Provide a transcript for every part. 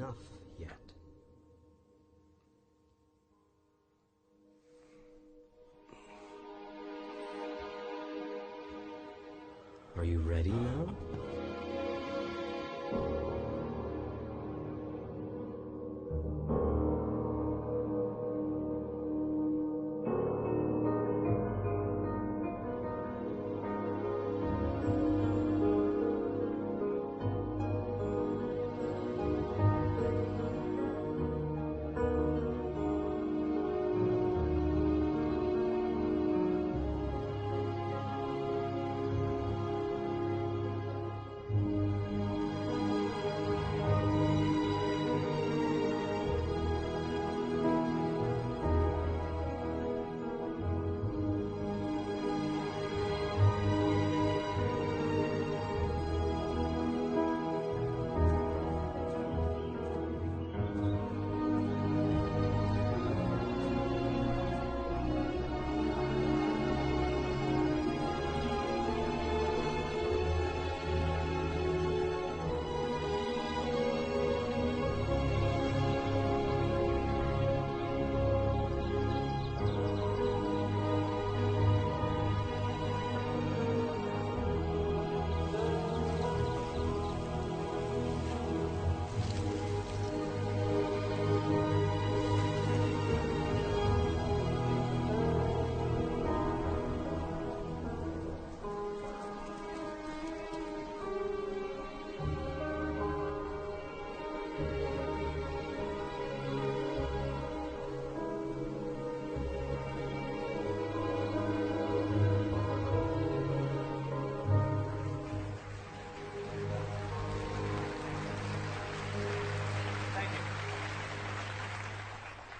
enough yet. Are you ready now?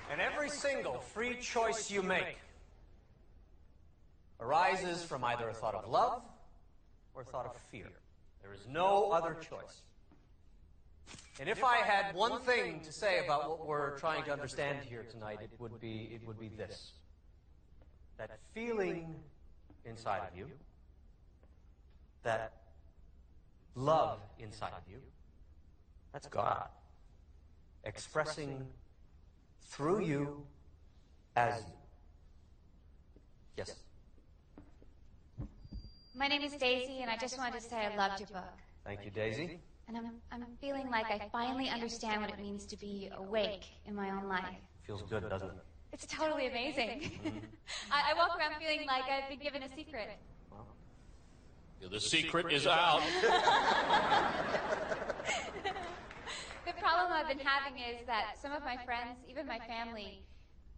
And every single free choice you make arises from either a thought of love or a thought of fear. There is no other choice. And if I had one thing to say about what we're trying to understand here tonight, it would be this. That feeling inside of you, that love inside of you, that's God expressing through you as you. Yes? My name is Daisy, and I just wanted to say I loved your book. Thank you, Daisy. And I'm feeling like I finally understand what it means to be awake in my own life. Feels good, doesn't it? It's totally amazing. I walk around feeling like I've been given a secret. Well, The secret is out. The problem I've been having is that some of my friends, even my family,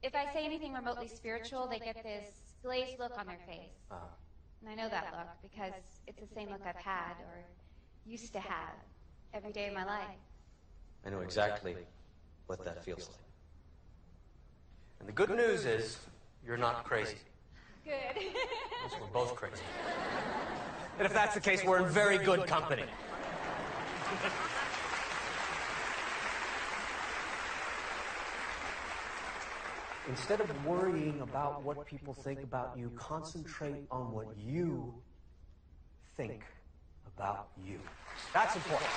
if I say anything remotely spiritual, they get this glazed look on their face. And I know that look because it's the same look I've had or used to have every day of my life. I know exactly what that feels like. And the good news is, you're not crazy. Good. We're both crazy. And if that's the case, we're in very good company. Instead of worrying about what people think about you, concentrate on what you think about you. That's important.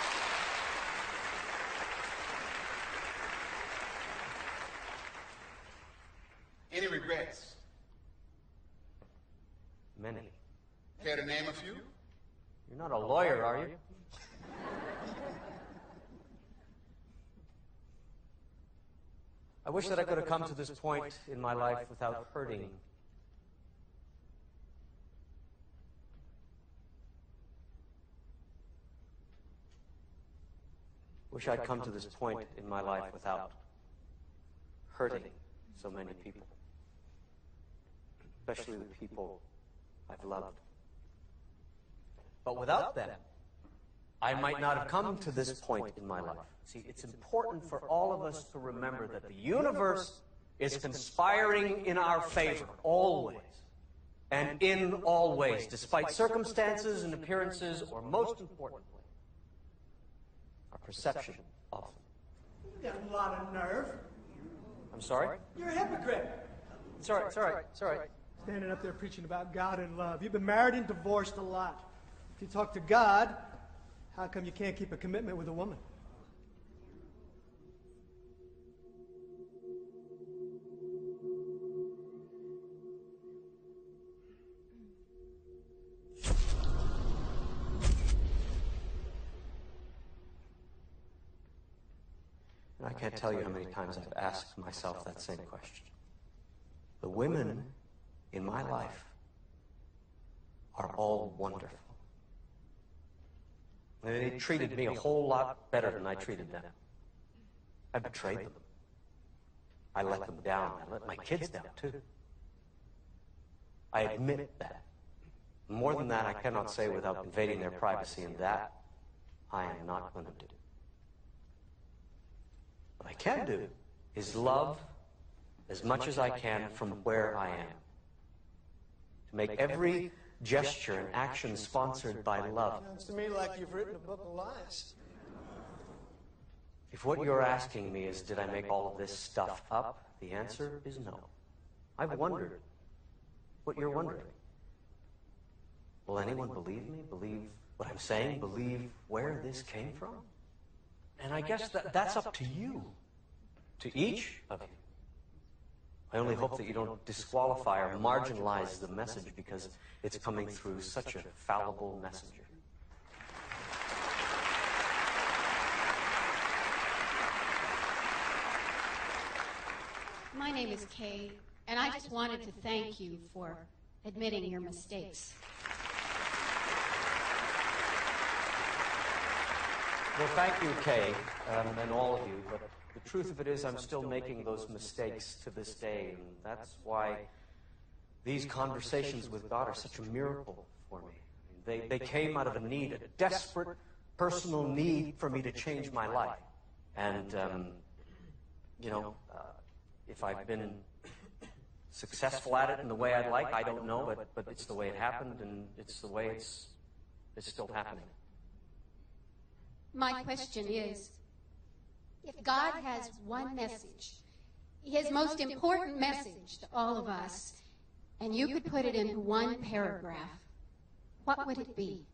Any regrets? Many. Care to name a few? You're not a lawyer, are you? I wish that I could have come to this point in my life without hurting. Wish I'd come to this point in my life without hurting so many people, especially the people I've loved. But without them, I might not have come to this point in my life. See, it's important for all of us to remember that the universe is conspiring in our favor, always, and in all ways, despite circumstances and appearances, or most importantly, our perception of them. You got a lot of nerve. I'm sorry? You're a hypocrite. It's all right, it's all right, it's all right. Standing up there preaching about God and love. You've been married and divorced a lot. If you talk to God, how come you can't keep a commitment with a woman? I can't tell you how many times I've asked myself that same question. The women in my life are all wonderful. They treated me a whole lot better than I treated them. I betrayed them. I let them down. I let my kids down, too. I admit that. More than that, I cannot say without invading their privacy, and that I am not going to do. What I can do is love as much as I can from where I am. To make every gesture and action sponsored by love. Sounds to me like you've written a book of lies. If what you're asking me is, did I make all of this stuff up? The answer is no. I've wondered what you're wondering. Will anyone believe me? Believe what I'm saying? Believe where this came from? And I guess that's up to you. To each of you. I only hope that you don't disqualify or marginalize the message because it's coming through such a fallible messenger. My name is Kay, and I just wanted to thank you for admitting your mistakes. Well, thank you, Kay, and all of you, but the truth of it is I'm still making those mistakes to this day, and that's why these conversations with God are such a miracle for me. They came out of a need, a desperate personal need for me to change my life. And, if I've been successful at it in the way I'd like, I don't know, but it's the way it happened, and it's the way it's still happening. My question is, if God has one message, his most important message to all of us, and you could put it into one paragraph, what would it be?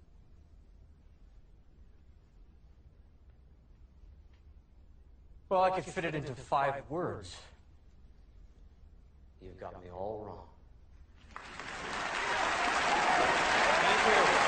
Well, I could fit it into 5 words. You've got me all wrong. Thank you.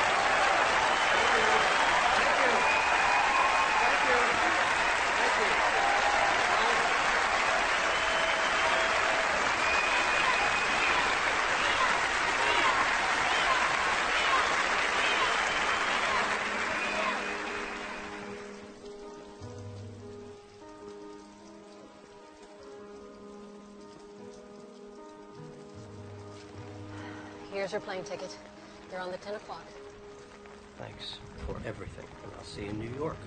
Here's your plane ticket. You're on the 10 o'clock. Thanks for everything, and I'll see you in New York.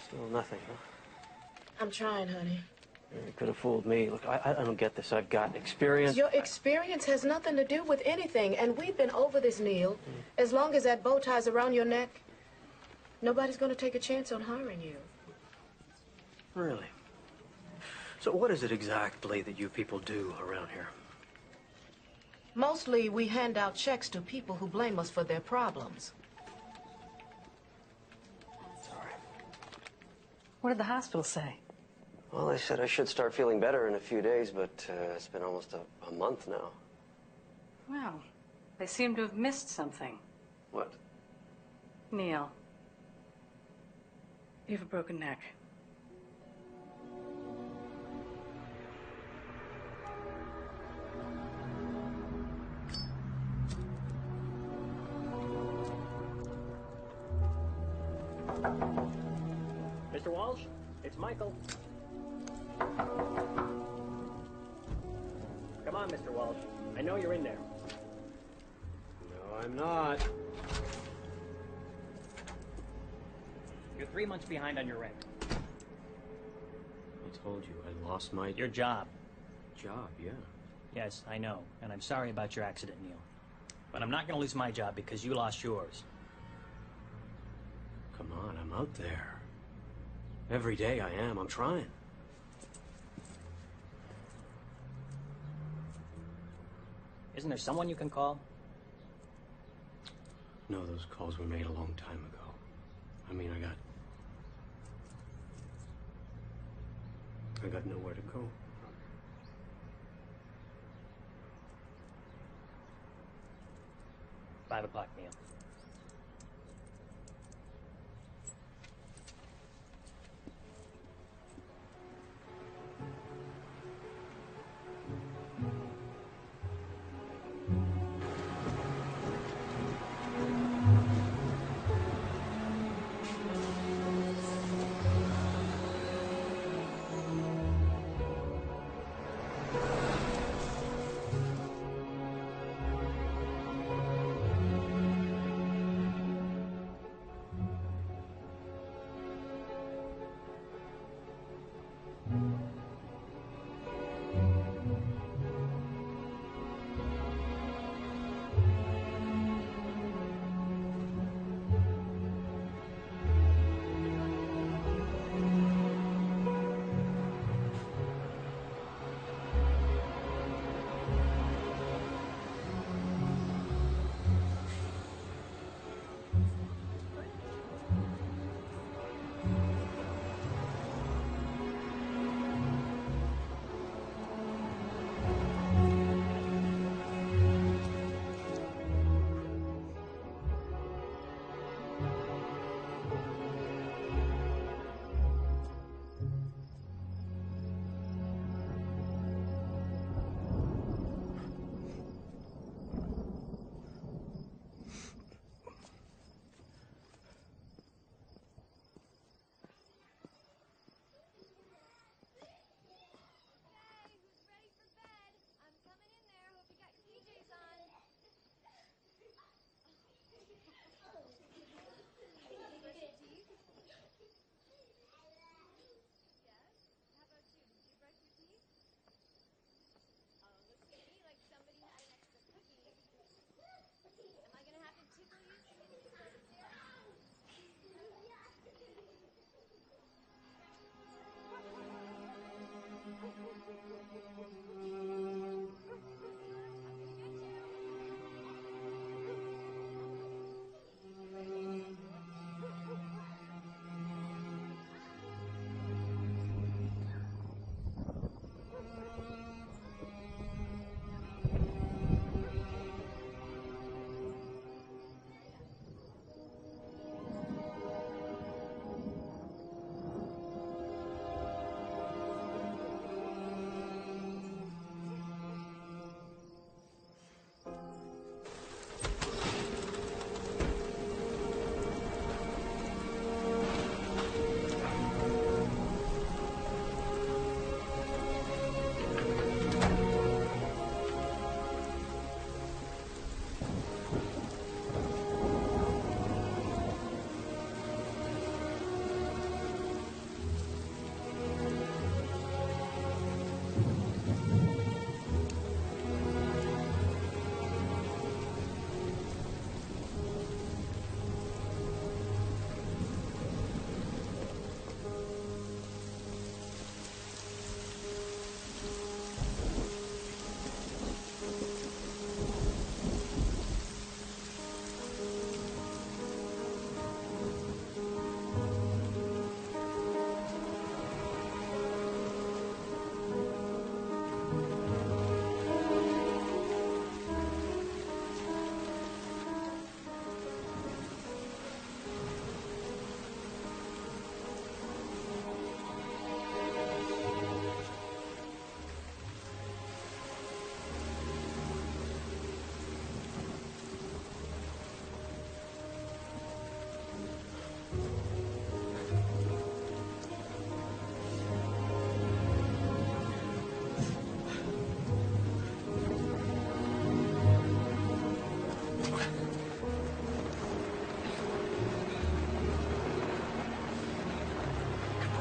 Still nothing, huh? I'm trying, honey. You could have fooled me. Look, I don't get this. I've got experience. Your experience has nothing to do with anything, and we've been over this, Neale. As long as that bow tie's around your neck, nobody's going to take a chance on hiring you. Really? So what is it exactly that you people do around here? Mostly, we hand out checks to people who blame us for their problems. Sorry. What did the hospital say? Well, they said I should start feeling better in a few days, but it's been almost a month now. Well, they seem to have missed something. What? Neale, you have a broken neck. Mr. Walsh, it's Michael. Come on, Mr. Walsh. I know you're in there. No, I'm not. You're 3 months behind on your rent. I told you, I lost my... Your job. Job, yeah. Yes, I know. And I'm sorry about your accident, Neale. But I'm not going to lose my job because you lost yours. Come on, I'm out there. Every day I am. I'm trying. Isn't there someone you can call? No, those calls were made a long time ago. I mean, I got nowhere to go. 5 o'clock, Neale.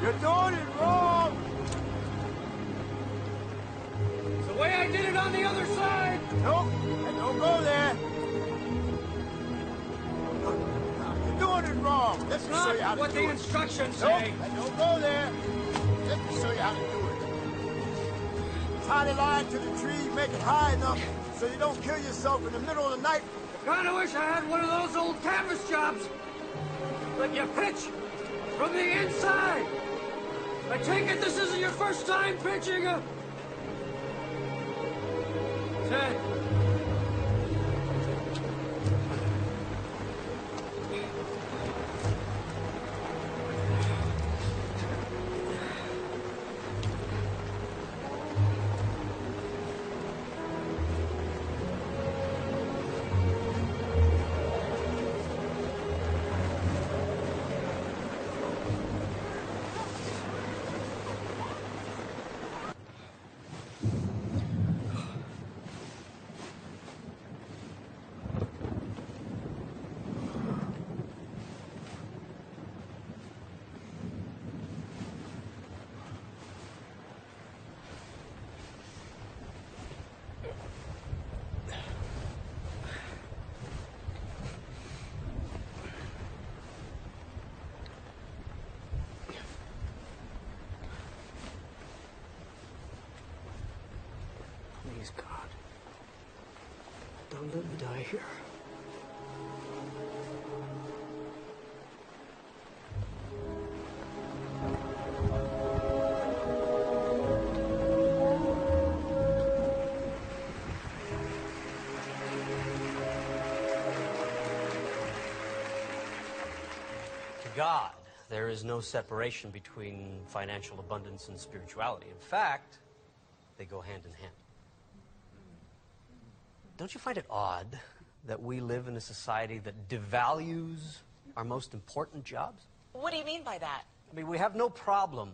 You're doing it wrong! It's the way I did it on the other side! Nope, and don't go there. You're doing it wrong. Let me show you how to do it. Not what the instructions say. Nope, and don't go there. Let me show you how to do it. Tie the line to the tree, make it high enough so you don't kill yourself in the middle of the night. Kinda wish I had one of those old canvas jobs. But you pitch from the inside. I take it this isn't your first time pitching a... Ted. Please, God. Don't let me die here. To God, there is no separation between financial abundance and spirituality. In fact, they go hand in hand. Don't you find it odd that we live in a society that devalues our most important jobs? What do you mean by that? I mean, we have no problem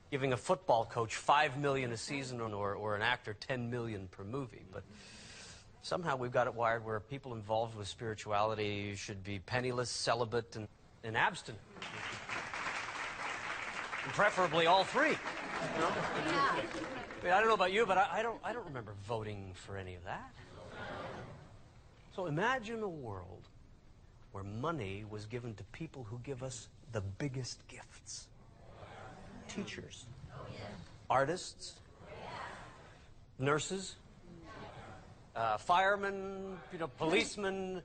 giving a football coach $5 million a season or an actor $10 million per movie, but somehow we've got it wired where people involved with spirituality should be penniless, celibate, and abstinent. And preferably all three. You know? Yeah. I mean, I don't know about you, but I don't remember voting for any of that. So imagine a world where money was given to people who give us the biggest gifts. Teachers, artists, nurses, firemen, policemen,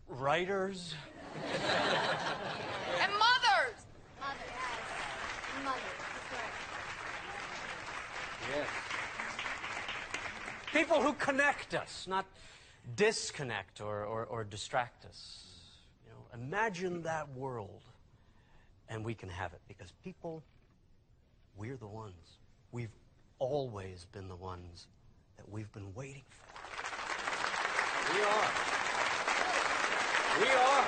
writers. And mothers! Mother, yes. Mother, that's right. Yes. People who connect us, not disconnect or distract us. You know, imagine that world, and we can have it, because people, we're the ones. We've always been the ones that we've been waiting for. We are. We are.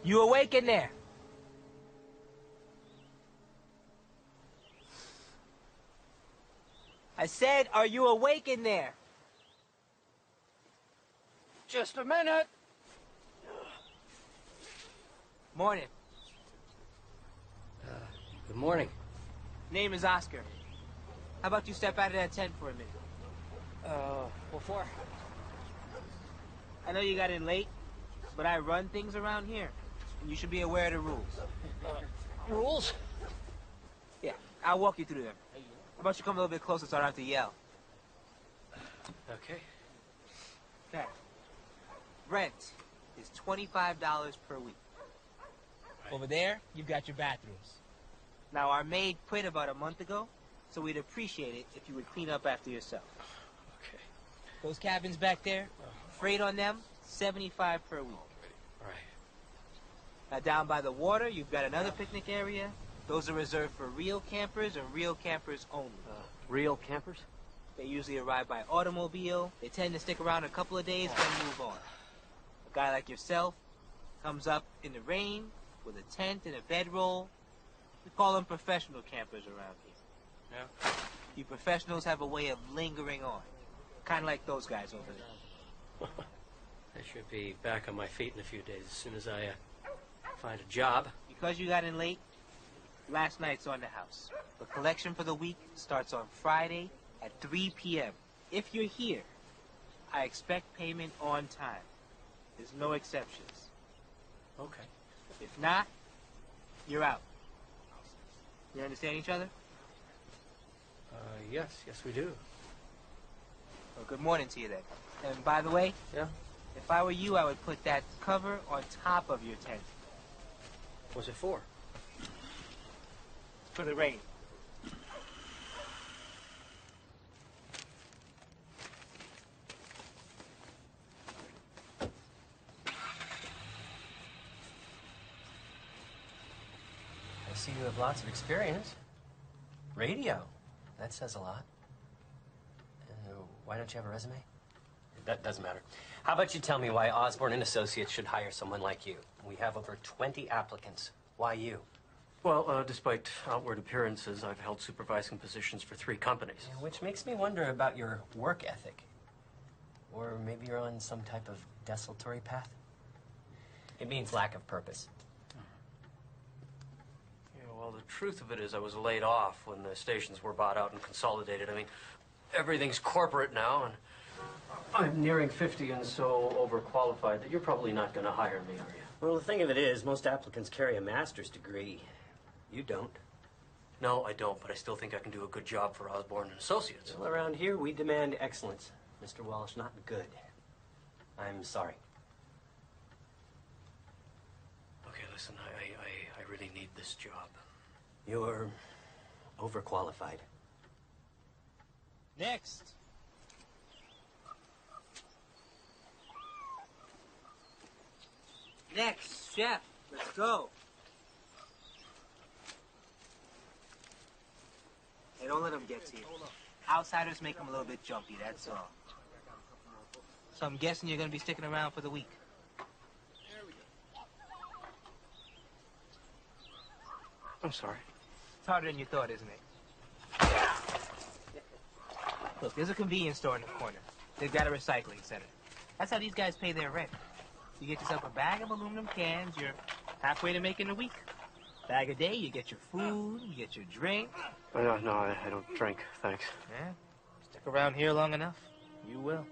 You awake in there? I said, are you awake in there? Just a minute. Morning. Good morning. Name is Oscar. How about you step out of that tent for a minute? What for? I know you got in late, but I run things around here, and you should be aware of the rules. Rules? Yeah, I'll walk you through them. How about you come a little bit closer so I don't have to yell? Okay. Okay. Rent is $25 per week. Right. Over there, you've got your bathrooms. Now, our maid quit about a month ago, so we'd appreciate it if you would clean up after yourself. Okay. Those cabins back there, freight on them, $75 per week. Right. Now down by the water, you've got another picnic area. Those are reserved for real campers and real campers only. Real campers? They usually arrive by automobile. They tend to stick around a couple of days, then move on. A guy like yourself comes up in the rain with a tent and a bedroll. We call them professional campers around here. Yeah. You professionals have a way of lingering on. Kind of like those guys over there. I should be back on my feet in a few days as soon as I find a job. Because you got in late, last night's on the house. The collection for the week starts on Friday at 3 p.m. If you're here, I expect payment on time. There's no exceptions. Okay. If not, you're out. You understand each other? Yes, we do. Well, good morning to you then. And by the way, Yeah? if I were you, I would put that cover on top of your tent. What's it for? For the rain. I see you have lots of experience. Radio. That says a lot. Why don't you have a resume? That doesn't matter. How about you tell me why Osborne and Associates should hire someone like you? We have over 20 applicants. Why you? Well, despite outward appearances, I've held supervising positions for 3 companies. Yeah, which makes me wonder about your work ethic. Or maybe you're on some type of desultory path? It means lack of purpose. Yeah, well, the truth of it is I was laid off when the stations were bought out and consolidated. I mean, everything's corporate now, and I'm nearing 50 and so overqualified that you're probably not going to hire me, are you? Well, the thing of it is, most applicants carry a master's degree. You don't. No, I don't, but I still think I can do a good job for Osborne and Associates. Well, around here, we demand excellence. Mr. Walsh, not good. I'm sorry. Okay, listen, I really need this job. You're overqualified. Next. Next, chef. Let's go. Hey, don't let them get to you. Outsiders make them a little bit jumpy, that's all. So I'm guessing you're going to be sticking around for the week. I'm sorry. It's harder than you thought, isn't it? Look, there's a convenience store in the corner. They've got a recycling center. That's how these guys pay their rent. You get yourself a bag of aluminum cans, you're halfway to making a week. Bag a day, you get your food, you get your drink. No, I don't drink, thanks. Yeah? Stick around here long enough, you will.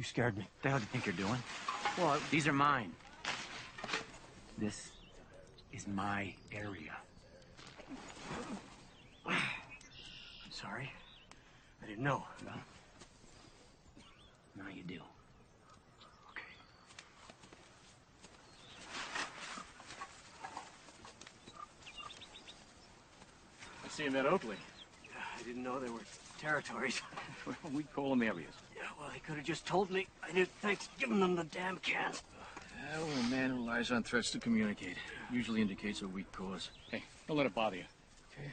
scared me. What the hell do you think you're doing? Well, These are mine. This is my area. I'm sorry. I didn't know. Well, now you do. I see him at Oakley. I didn't know there were territories. We call them areas. Yeah, well, he could have just told me. I didn't think giving them the damn can. Well, a man who lies on threats to communicate usually indicates a weak cause. Hey, don't let it bother you. Okay.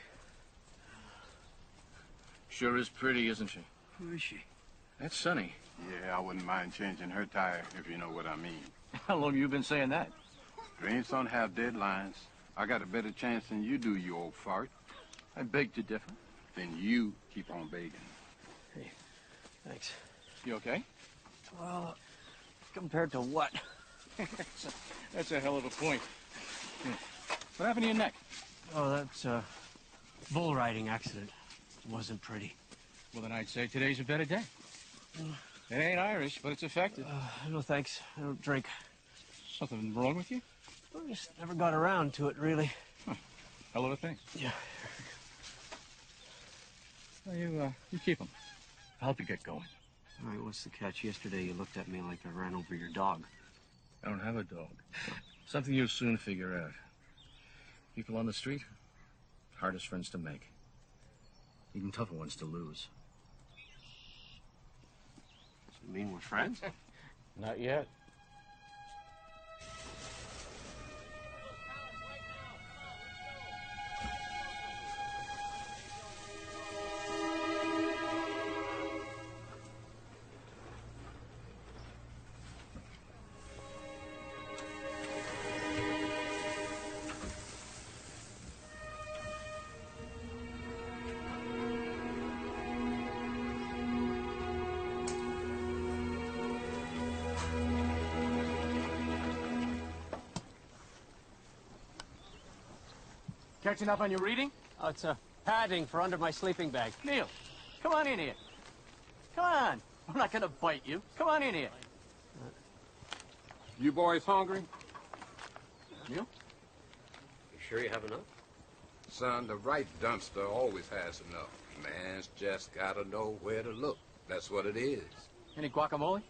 Sure is pretty, isn't she? Who is she? That's Sunny. Yeah, I wouldn't mind changing her tire, if you know what I mean. How long you been saying that? Dreams don't have deadlines. I got a better chance than you do, you old fart. I beg to differ. Then you keep on begging. Hey, thanks. You okay? Well, compared to what? That's a hell of a point. What happened to your neck? Oh, that's a bull riding accident. It wasn't pretty. Well, then I'd say today's a better day. It ain't Irish, but it's effective. No thanks. I don't drink. Something wrong with you? I just never got around to it, really. Huh. Hell of a thing. Yeah. Well, you keep them. I'll help you get going. All right, what's the catch? Yesterday you looked at me like I ran over your dog. I don't have a dog. Something you'll soon figure out. People on the street, hardest friends to make. Even tougher ones to lose. Does it mean we're friends? Not yet. Catching up on your reading? Oh, it's a padding for under my sleeping bag. Neale, come on in here. Come on. I'm not gonna bite you. Come on in here. You boys hungry? Neale? You sure you have enough? Son, the right dumpster always has enough. Man's just gotta know where to look. That's what it is. Any guacamole?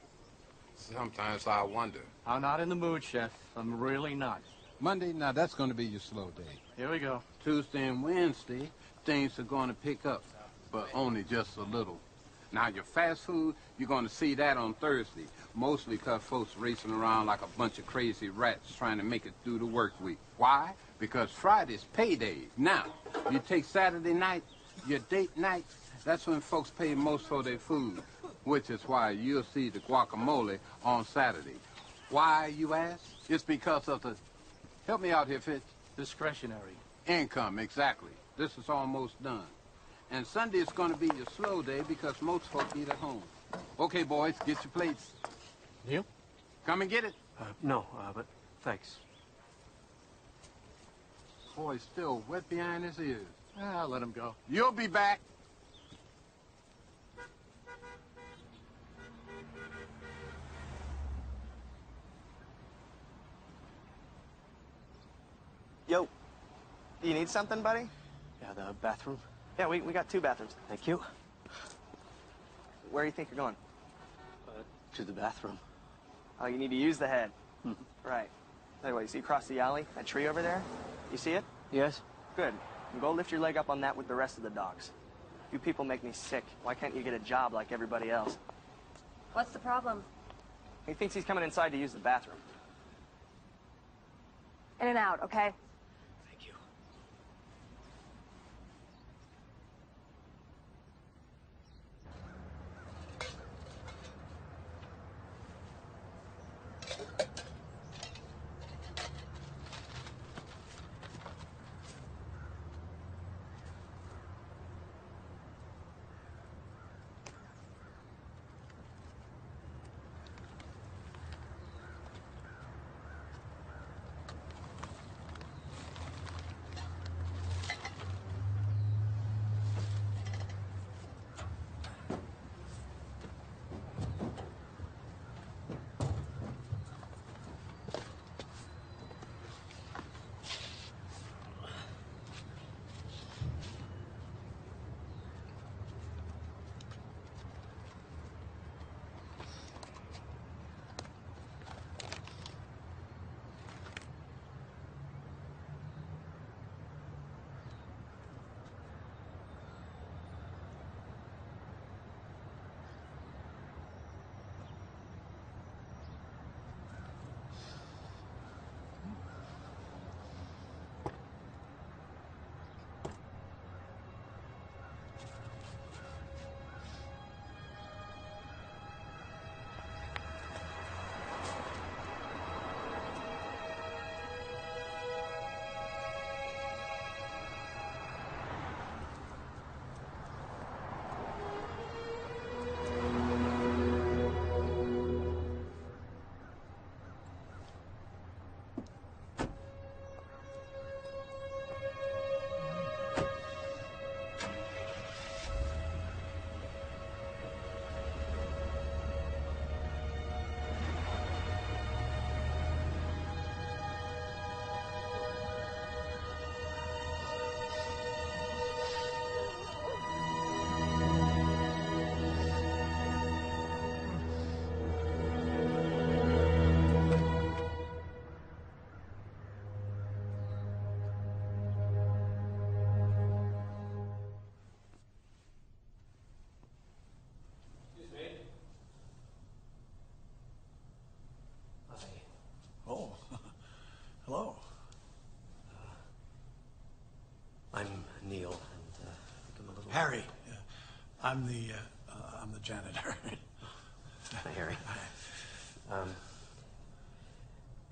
Sometimes I wonder. I'm not in the mood, Chef. I'm really not. Monday, now that's going to be your slow day. Here we go. Tuesday and Wednesday, things are going to pick up, but only just a little. Now, your fast food, you're going to see that on Thursday, mostly because folks racing around like a bunch of crazy rats trying to make it through the work week. Why? Because Friday's payday. Now, you take Saturday night, your date night, that's when folks pay most for their food, which is why you'll see the guacamole on Saturday. Why, you ask? It's because of the... Help me out here, Fitz. Discretionary. Income, exactly. This is almost done. And Sunday is going to be your slow day because most folk eat at home. Okay, boys, get your plates. Neale? Come and get it. No, but thanks. Boy's still wet behind his ears. I'll let him go. You'll be back. Yo, do you need something, buddy? Yeah, the bathroom. Yeah, we got 2 bathrooms. Thank you. Where do you think you're going? To the bathroom. Oh, you need to use the head. Right. Tell you what, you see across the alley, that tree over there? You see it? Yes. Good. And go lift your leg up on that with the rest of the dogs. You people make me sick. Why can't you get a job like everybody else? What's the problem? He thinks he's coming inside to use the bathroom. In and out, okay? Thank you.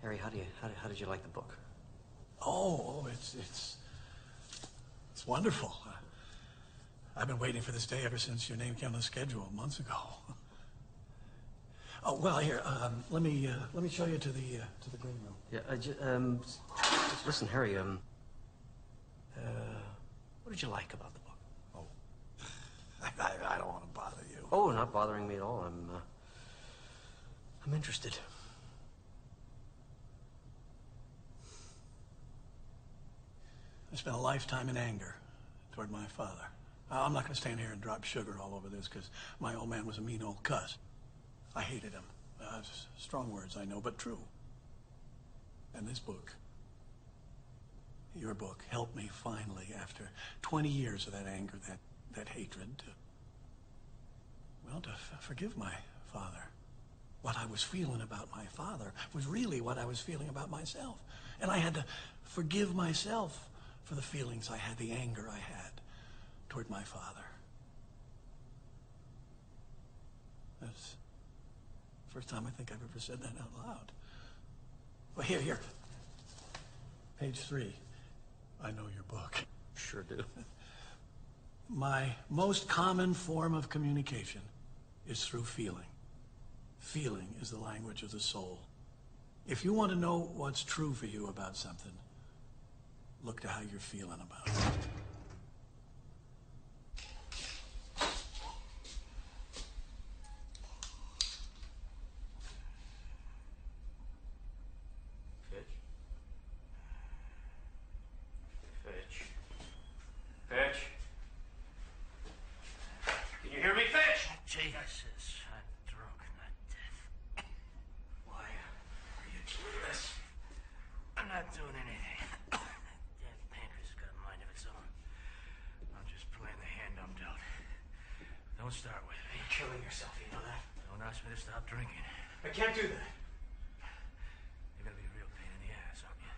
Harry, how did you like the book? Oh, it's wonderful. I've been waiting for this day ever since your name came on the schedule months ago. Oh, well, here, let me show you to the green room. Yeah, just listen, Harry, what did you like about the book? Oh, I don't want to bother you. Oh, not bothering me at all. I'm interested. I spent a lifetime in anger toward my father. I'm not going to stand here and drop sugar all over this because my old man was a mean old cuss. I hated him. Strong words, I know, but true. And this book, your book, helped me finally, after 20 years of that anger, that hatred, to forgive my father. What I was feeling about my father was really what I was feeling about myself. And I had to forgive myself for the feelings I had, the anger I had toward my father. That's the first time I think I've ever said that out loud. Well, here. Page 3. I know your book. Sure do. My most common form of communication is through feeling. Feeling is the language of the soul. If you want to know what's true for you about something, look to how you're feeling about it. Fitch? Can you hear me, Fitch? Jesus, I'm drunk, not death. Why are you doing this? I'm not doing anything. Damn pancreas has got a mind of its own. I'm just playing the hand I'm dealt. Don't start with me. You're killing yourself, you know that? Don't ask me to stop drinking. I can't do that. You're gonna be a real pain in the ass, aren't you?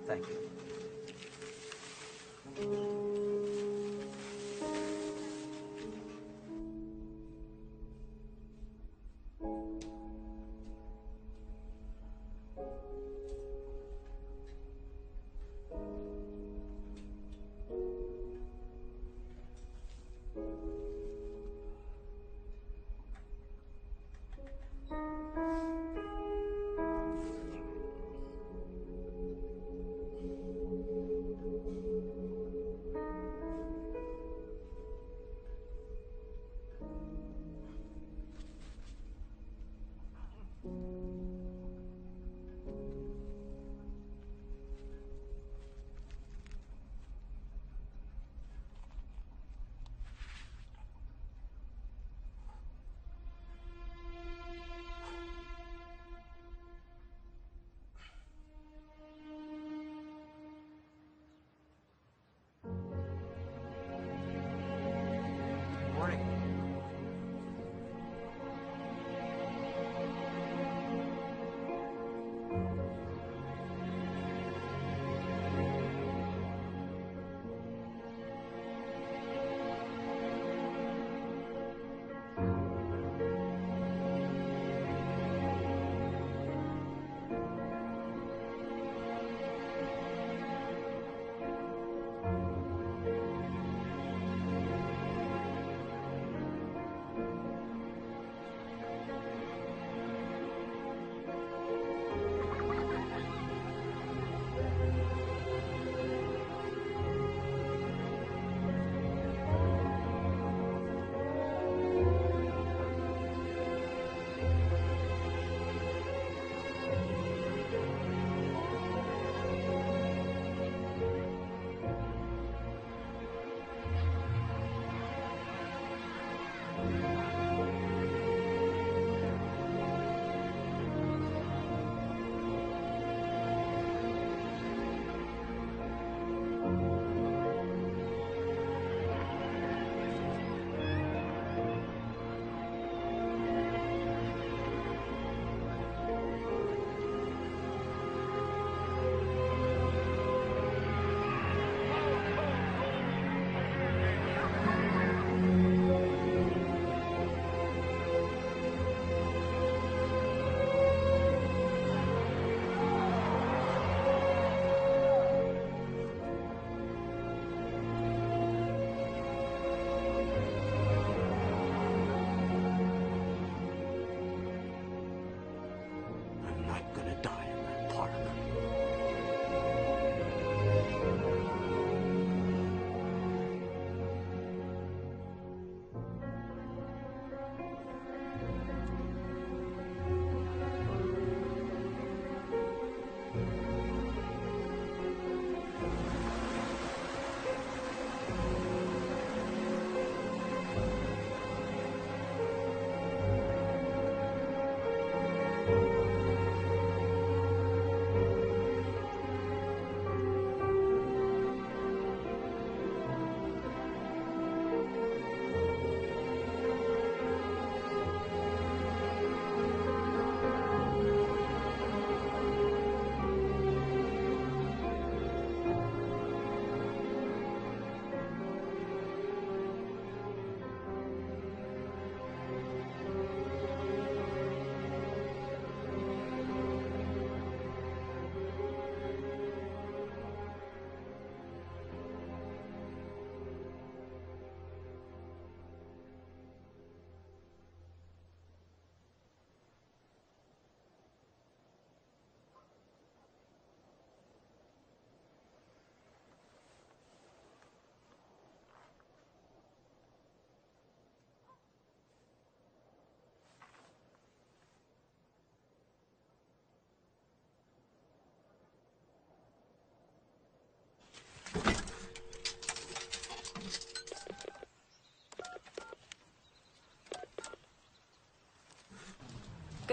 Thank you.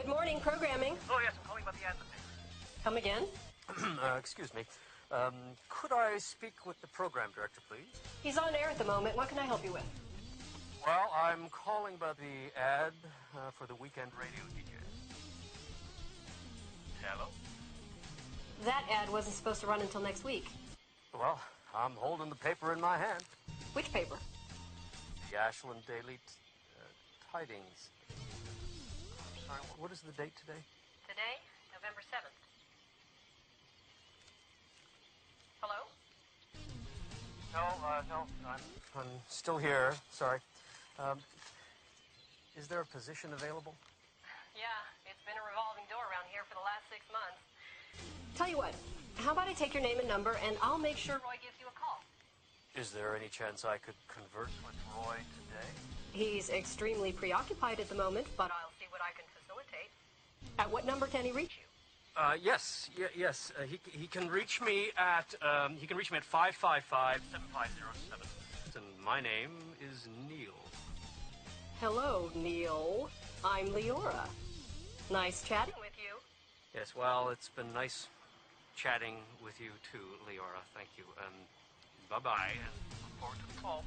morning, programming. Oh, yes, I'm calling about the ad. Come again? Excuse me. Could I speak with the program director, please? He's on air at the moment. What can I help you with? Well, I'm calling about the ad for the weekend radio DJ. Hello? That ad wasn't supposed to run until next week. Well, I'm holding the paper in my hand. Which paper? The Ashland Daily Tidings. Sorry, what is the date today? Today, November 7th. Hello? No, I'm still here. Sorry. Is there a position available? Yeah, it's been a revolving door around here for the last 6 months. Tell you what, how about I take your name and number, and I'll make sure Roy gives you a call. Is there any chance I could converse with Roy today? He's extremely preoccupied at the moment, but I'll see what I can facilitate. At what number can he reach you? Yes. He can reach me at 555-7507. And my name is Neale. Hello, Neale. I'm Leora. Nice chatting with you. Yes, well, it's been nice chatting with you too, Leora. Thank you. Bye-bye, and look forward to the call.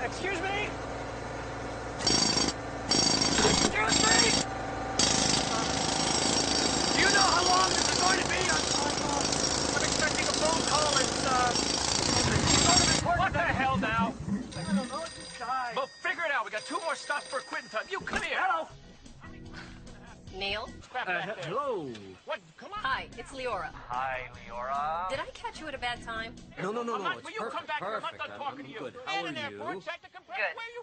Excuse me! Do you know how long this is going to be? I'm expecting a phone call. What the hell now? I don't know. It's this guy. Well, figure it out. We got 2 more stops for quitting time. You come here. Hello. Neale? Hello. What? Come on. Hi, it's Leora. Hi, Leora. Did I catch you at a bad time? No. It's Will you perfect. come back here? I'm not Perfect. done talking to you. Good. How are you? Good.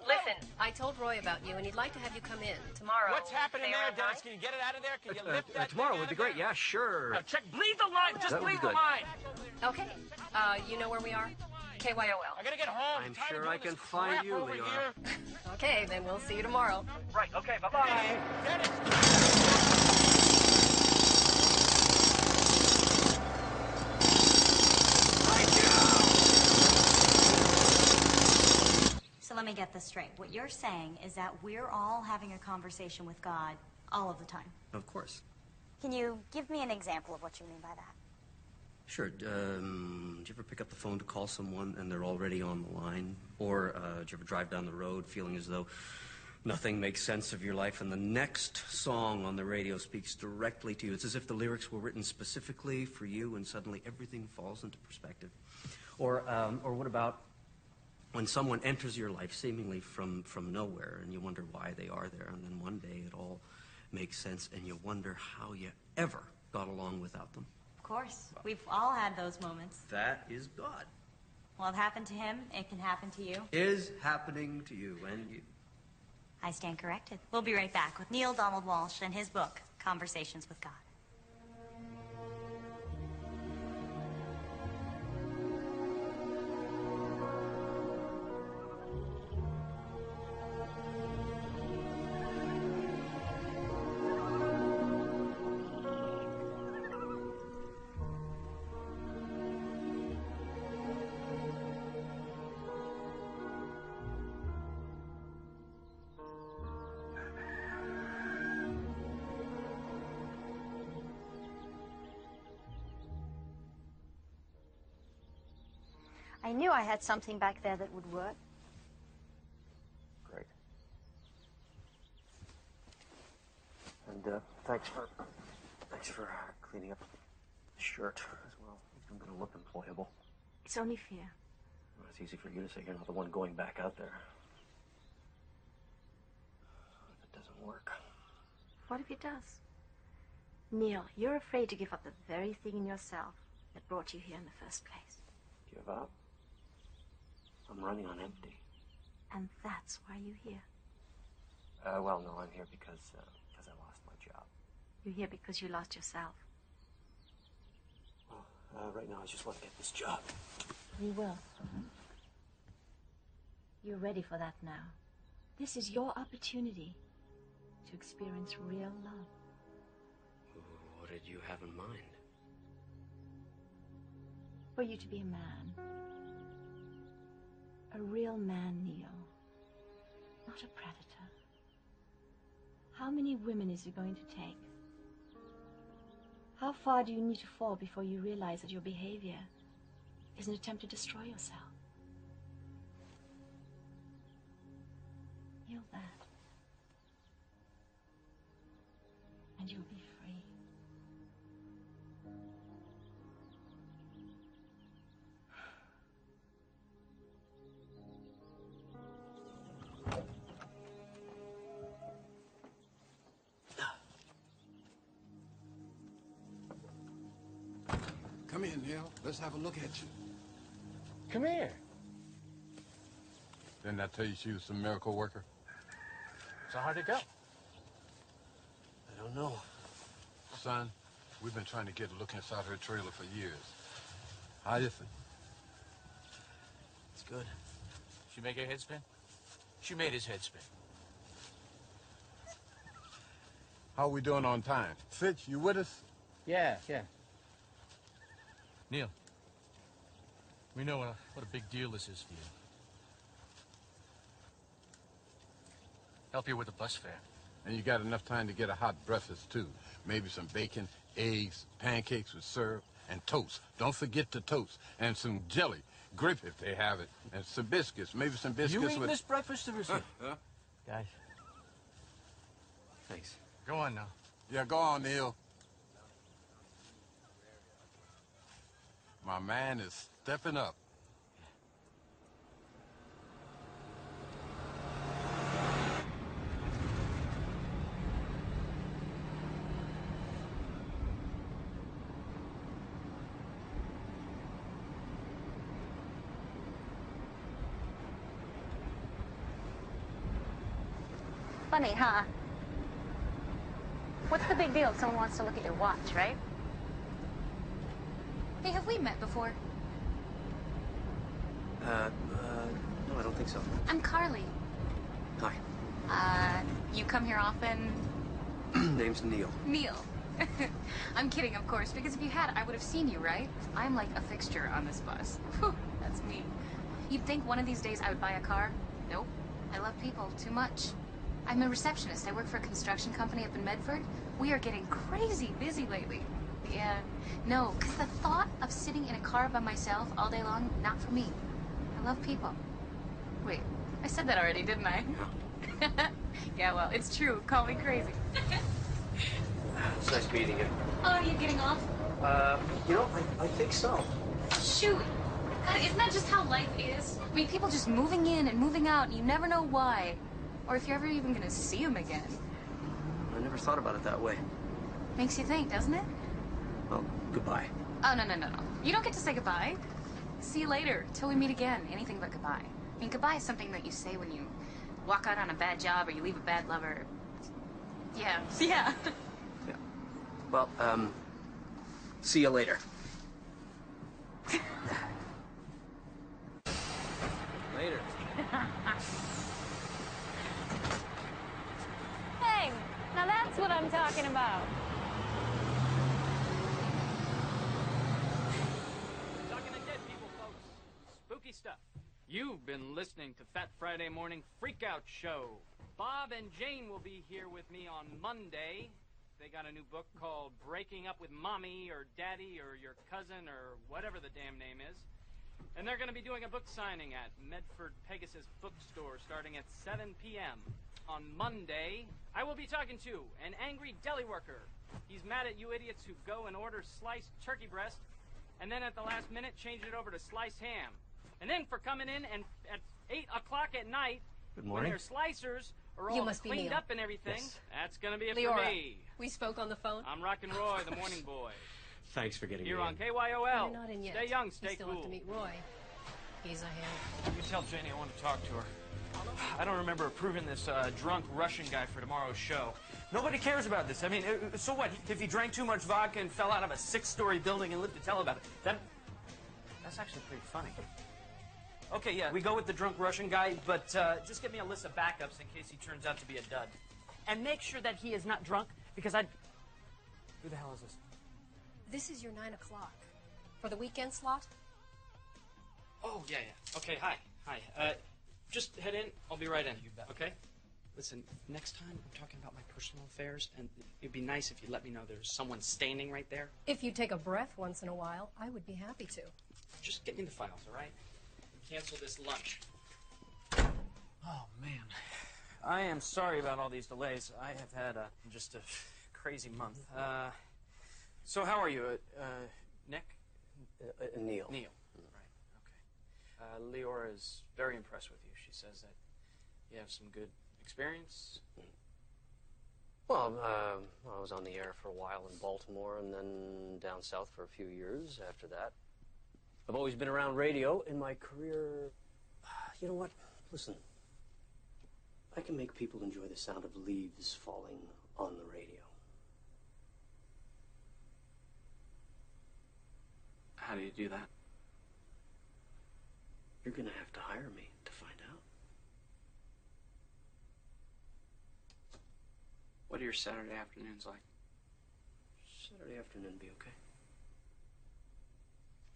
Listen, I told Roy about you, and he'd like to have you come in tomorrow. What's happening Say there, around Dennis? 9? Can you get it out of there? Can you lift that Tomorrow thing would out be of great. there? Yeah, sure. Now, check. Bleed the line. Just That would bleed be the good. line. Okay. You know where we are? KYOL. I gotta get home. I'm tired of sure doing I can this find crap you, over Leora. here. Okay, then we'll see you tomorrow. Right. Okay. Bye-bye. Dennis. So let me get this straight. What you're saying is that we're all having a conversation with God all of the time. Of course. Can you give me an example of what you mean by that? Sure. Do you ever pick up the phone to call someone and they're already on the line? Or do you ever drive down the road feeling as though nothing makes sense of your life and the next song on the radio speaks directly to you? It's as if the lyrics were written specifically for you and suddenly everything falls into perspective. Or what about when someone enters your life seemingly from nowhere and you wonder why they are there, and then one day it all makes sense and you wonder how you ever got along without them? Of course. We've all had those moments. That is God. Well, it happened to him. It can happen to you. Is happening to you and you. I stand corrected. We'll be right back with Neale Donald Walsh and his book, Conversations with God. I knew I had something back there that would work. Great. And thanks for cleaning up the shirt as well. I'm going to look employable. It's only fair. Well, it's easy for you to say you're not the one going back out there. What if it doesn't work? What if it does? Neale, you're afraid to give up the very thing in yourself that brought you here in the first place. Give up? I'm running on empty. And that's why you're here. Well, no, I'm here because I lost my job. You're here because you lost yourself. Well, right now I just want to get this job. You will. You're ready for that now. This is your opportunity to experience real love. What did you have in mind? For you to be a man. A real man, Neale. Not a predator. How many women is it going to take? How far do you need to fall before you realize that your behavior is an attempt to destroy yourself? Feel that. And you'll be free. Come in, Neale. Let's have a look at you. Come here. Didn't I tell you she was some miracle worker? So how'd it go? I don't know. Son, we've been trying to get a look inside her trailer for years. How is it? It's good. She make your head spin? She made his head spin. How are we doing on time? Fitch, you with us? Yeah. Neale, we know what a big deal this is for you. Help you with the bus fare. And you got enough time to get a hot breakfast, too. Maybe some bacon, eggs, pancakes with syrup, and toast. Don't forget the toast. And some jelly. Grape if they have it. And some biscuits. Maybe some biscuits You eating with... this breakfast or is it? Guys. Thanks. Go on now. Yeah, go on, Neale. My man is stepping up. Funny, huh? What's the big deal if someone wants to look at your watch, right? Hey, have we met before? No, I don't think so. I'm Carly. Hi. You come here often? Name's Neale. Neale. I'm kidding, of course, because if you had, I would have seen you, right? I'm like a fixture on this bus. Whew, that's me. You'd think one of these days I would buy a car? Nope. I love people too much. I'm a receptionist. I work for a construction company up in Medford. We are getting crazy busy lately. Yeah. No, because the thought of sitting in a car by myself all day long, not for me. I love people. Wait, I said that already, didn't I? Yeah, well, it's true. Call me crazy. It's nice meeting you. Oh, are you getting off? You know, I think so. Shoot. God, isn't that just how life is? I mean, people just moving in and moving out, and you never know why. Or if you're ever even gonna see them again. I never thought about it that way. Makes you think, doesn't it? Well, goodbye. Oh, no. You don't get to say goodbye. See you later, till we meet again. Anything but goodbye. I mean, goodbye is something that you say when you walk out on a bad job or you leave a bad lover. Yeah. Yeah. Well, see you later. Later. Hey, now that's what I'm talking about. Talking to dead people, folks. Spooky stuff. You've been listening to Fat Friday Morning Freakout Show. Bob and Jane will be here with me on Monday. They got a new book called Breaking Up with Mommy or Daddy or Your Cousin or whatever the damn name is. And they're going to be doing a book signing at Medford Pegasus Bookstore starting at 7 p.m. On Monday, I will be talking to an angry deli worker. He's mad at you idiots who go and order sliced turkey breast and then at the last minute change it over to sliced ham. And then for coming in and at 8 o'clock at night, Good when morning. their slicers are You all must be cleaned Neale. up and everything, Yes. that's going to be it Leora, for me. we spoke on the phone. I'm Rockin' Roy, the morning boy. Thanks for getting Here me on in. KYOL. You're not in yet. Stay young, You stay still cool. have to meet Roy. He's a hand. You tell Janie I want to talk to her. I don't remember approving this drunk Russian guy for tomorrow's show. Nobody cares about this. I mean, so what? If he drank too much vodka and fell out of a 6-story building and lived to tell about it, that's actually pretty funny. Okay, yeah, we go with the drunk Russian guy, but just give me a list of backups in case he turns out to be a dud. And make sure that he is not drunk, because Who the hell is this? This is your 9 o'clock. For the weekend slot? Oh, yeah. Okay, hi. Just head in. I'll be right in. You bet. Okay? Listen, next time I'm talking about my personal affairs, and it'd be nice if you let me know there's someone standing right there. If you take a breath once in a while, I would be happy to. Just get me the files, all right? Cancel this lunch. Oh, man. I am sorry about all these delays. I have had just a crazy month. So how are you? Nick? Neale. Neale. Right, okay. Leora is very impressed with you. She says that you have some good experience. Well, I was on the air for a while in Baltimore and then down south for a few years after that. I've always been around radio in my career. You know what? Listen, I can make people enjoy the sound of leaves falling on the radio. How do you do that? You're gonna have to hire me to find out. What are your Saturday afternoons like? Saturday afternoon be okay.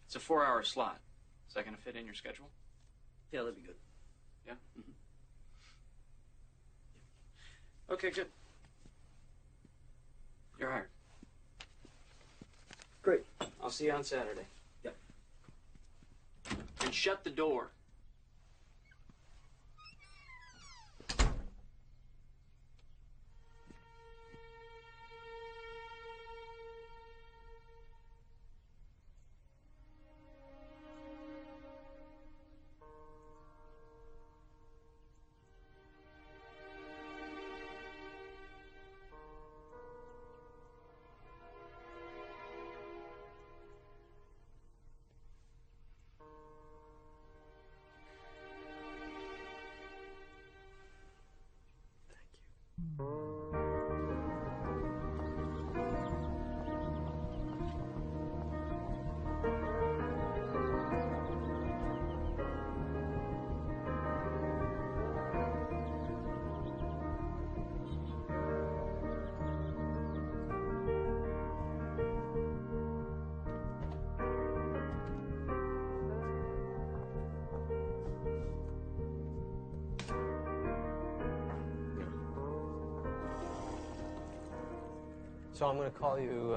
It's a 4-hour slot. Is that going to fit in your schedule? Yeah, that'd be good. Yeah? Okay, good. You're hired. Great. I'll see you on Saturday. Yep. And shut the door. So I'm going to call you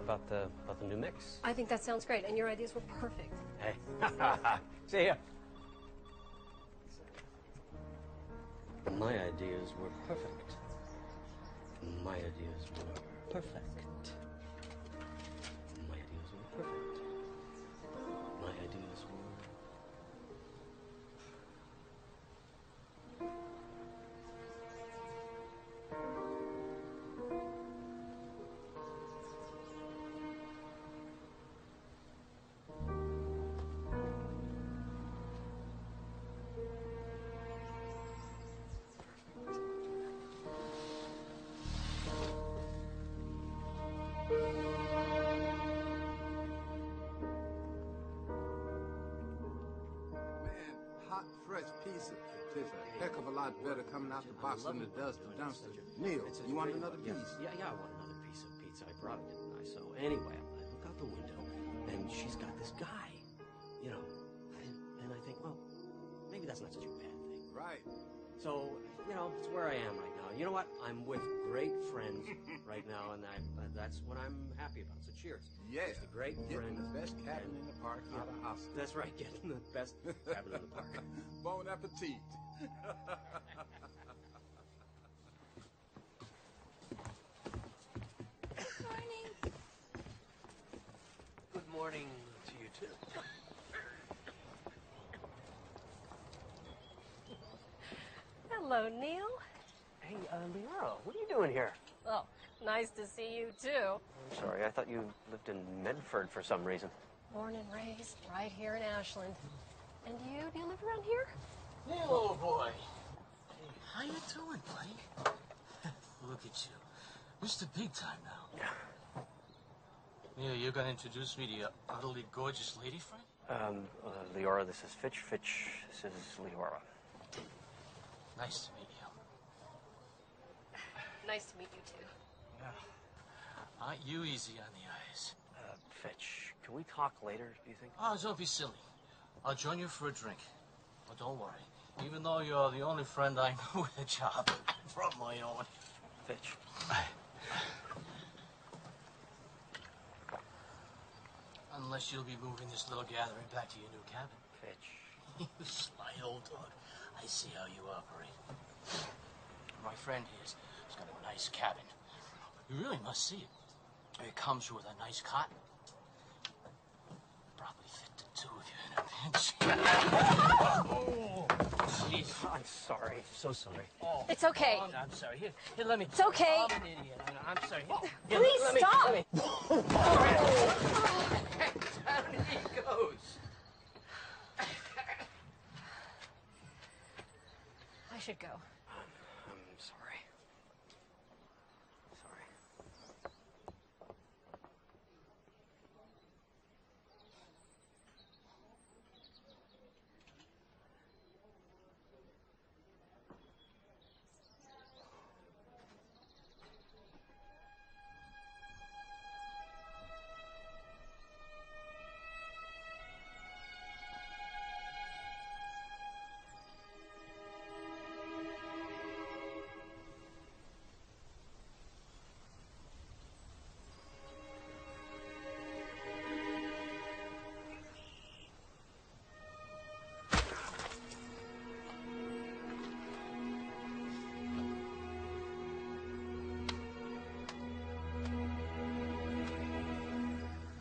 about the new mix. I think that sounds great, and your ideas were perfect. Hey, see ya. My ideas were perfect. My ideas were perfect. My ideas were perfect. My ideas were... Hot, fresh pizza tastes a heck of a lot better coming out the box than it does the dumpster. Neale, you want another piece? Yeah, I want another piece of pizza. I brought it, didn't I? So anyway, I look out the window, and she's got this guy, and I think, well, maybe that's not such a bad thing. Right. So, you know, it's where I am right now. You know what? I'm with great friends right now, and that's what I'm happy about. So cheers. Yeah. Just a great Getting friend. the best cabin in the park out of hospital. That's right, getting the best cabin in the park. Bon appetit. Good morning to you, too. Hello, Neale. Hey, Leora, what are you doing here? Oh, nice to see you, too. I'm sorry, I thought you lived in Medford for some reason. Born and raised right here in Ashland. And you, do you live around here? Neale, old boy. Hey, how you doing, buddy? Look at you. Mr. Big Time now. Yeah. Neale, you're gonna introduce me to your utterly gorgeous lady friend? Leora, this is Fitch. Fitch, this is Leora. Nice to meet you. Nice to meet you, too. Yeah. Aren't you easy on the eyes? Fitch, can we talk later, do you think? Oh, don't be silly. I'll join you for a drink. Oh, don't worry. Even though you're the only friend I know with a job from my own. Fitch. Unless you'll be moving this little gathering back to your new cabin. Fitch. You sly old dog. I see how you operate. My friend here's got a nice cabin. You really must see it. It comes with a nice cot. Probably fit the two of you in a pinch. Oh, jeez. I'm sorry. So sorry. Oh, It's okay. Oh, I'm sorry. Here, let me. It's okay. I'm an idiot. I'm sorry. Here, Please let me- stop. let me- Down he goes. I should go. I'm sorry. Sorry.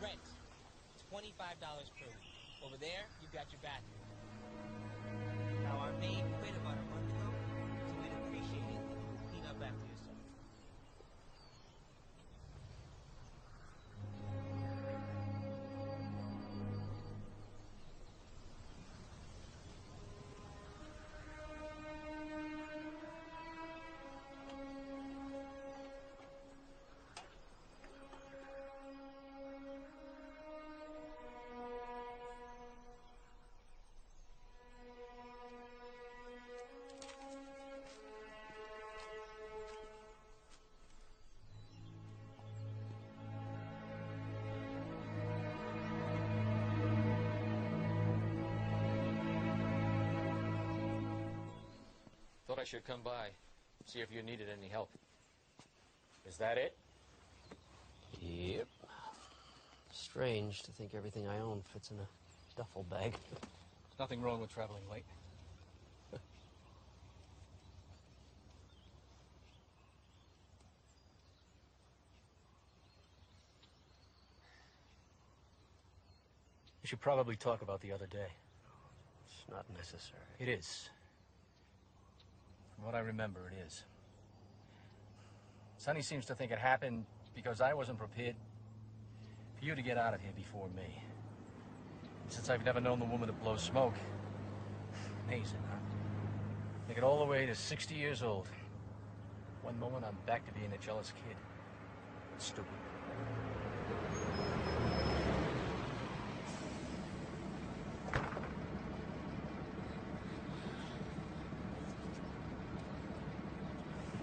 Rent, $25 per week. Over there, you've got your bathroom. Now, our maid quit about a month ago, so we'd appreciate it if you would clean up after yourself. Thought I should come by, see if you needed any help. Is that it? Yep. Strange to think everything I own fits in a duffel bag. There's nothing wrong with traveling late. We should probably talk about the other day. It's not necessary. It is. From what I remember, it is. Sonny seems to think it happened because I wasn't prepared for you to get out of here before me. Since I've never known the woman to blow smoke. Amazing, huh? Make it all the way to 60 years old. One moment I'm back to being a jealous kid. Stupid.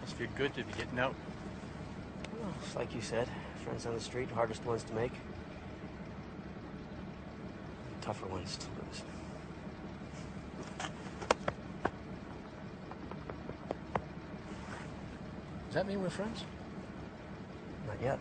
Must feel good to be getting out. Well, it's like you said, friends on the street, hardest ones to make. Tougher ones to lose. Does that mean we're friends? Not yet.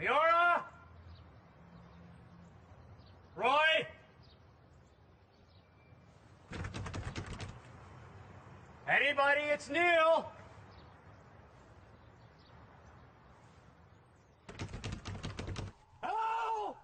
Leora? Roy? Anybody? It's Neale. Hello?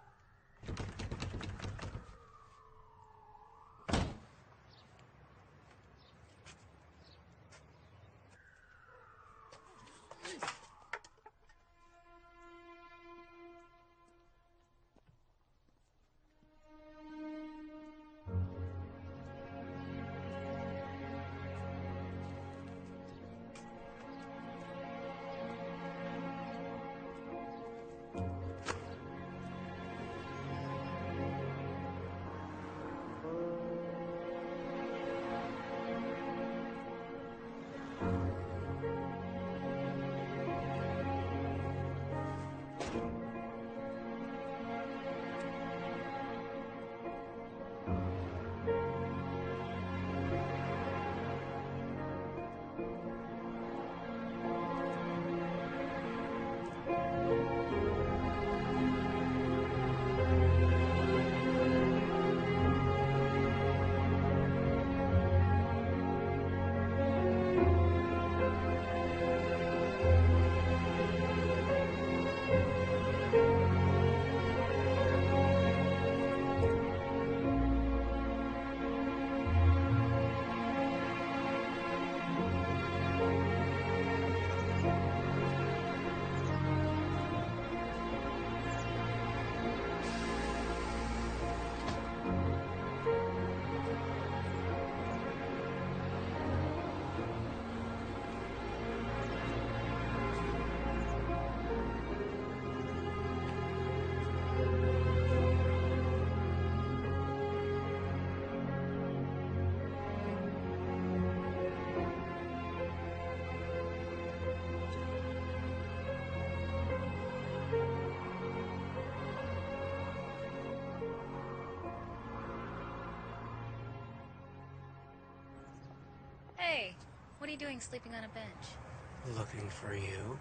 Hey, what are you doing sleeping on a bench? Looking for you.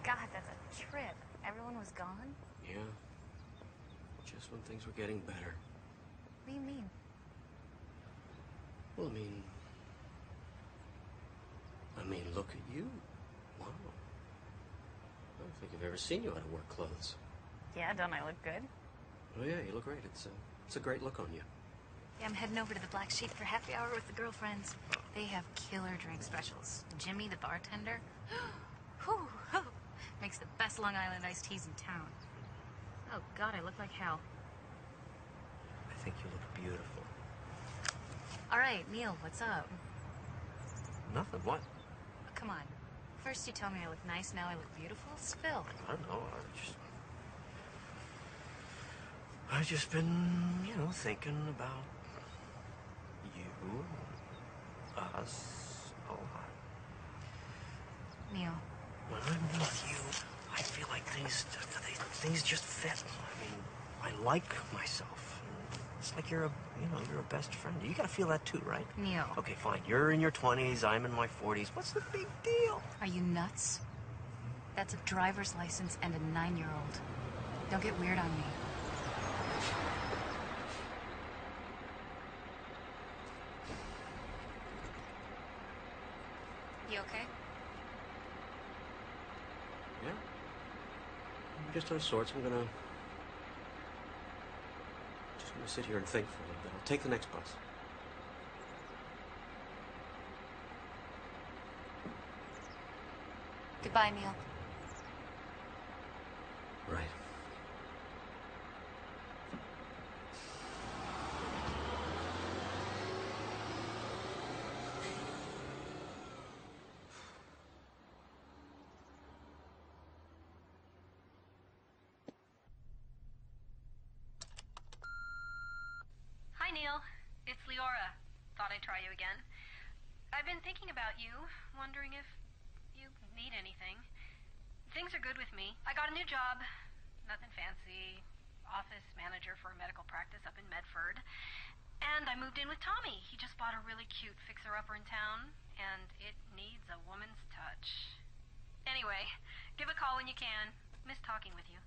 God, that's a trip. Everyone was gone? Yeah. Just when things were getting better. What do you mean? Well, I mean, look at you. Wow. I don't think I've ever seen you out of work clothes. Yeah, don't I look good? Oh yeah, you look great. It's a great look on you. Yeah, I'm heading over to the Black Sheep for happy hour with the girlfriends. They have killer drink specials. Jimmy, the bartender, whew, makes the best Long Island iced teas in town. Oh, God, I look like hell. I think you look beautiful. All right, Neale, what's up? Nothing. What? Come on. First you tell me I look nice, now I look beautiful. Spill. I don't know. I've just been, thinking about you, us, a lot. Neale. When I'm with you, I feel like things just fit. I mean, I like myself. It's like you're a best friend. You gotta feel that too, right? Neale. Okay, fine. You're in your 20s, I'm in my 40s. What's the big deal? Are you nuts? That's a driver's license and a 9-year-old. Don't get weird on me. You okay? Yeah. I'm just out of sorts. I'm gonna sit here and think for a little bit. I'll take the next bus. Goodbye, Neale. Right. Hi, Neale. It's Leora. Thought I'd try you again. I've been thinking about you, wondering if you need anything. Things are good with me. I got a new job. Nothing fancy. Office manager for a medical practice up in Medford. And I moved in with Tommy. He just bought a really cute fixer-upper in town, and it needs a woman's touch. Anyway, give a call when you can. Miss talking with you.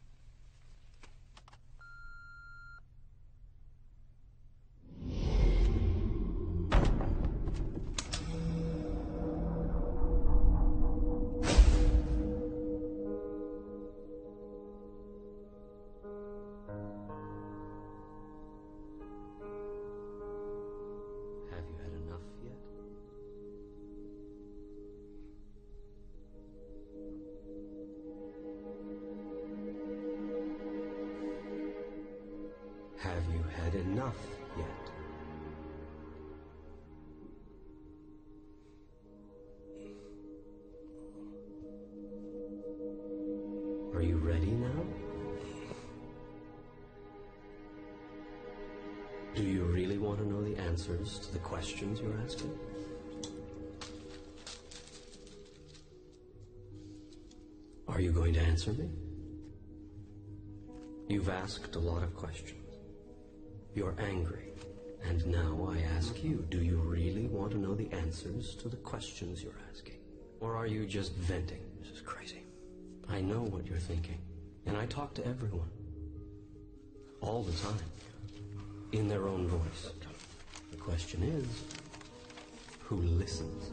Have you had enough yet? Have you had enough yet? Are you ready now? Do you really want to know the answers to the questions you're asking? Are you going to answer me? You've asked a lot of questions. You're angry. And now I ask you, do you really want to know the answers to the questions you're asking? Or are you just venting? This is crazy. I know what you're thinking. And I talk to everyone. All the time. In their own voice. The question is, who listens?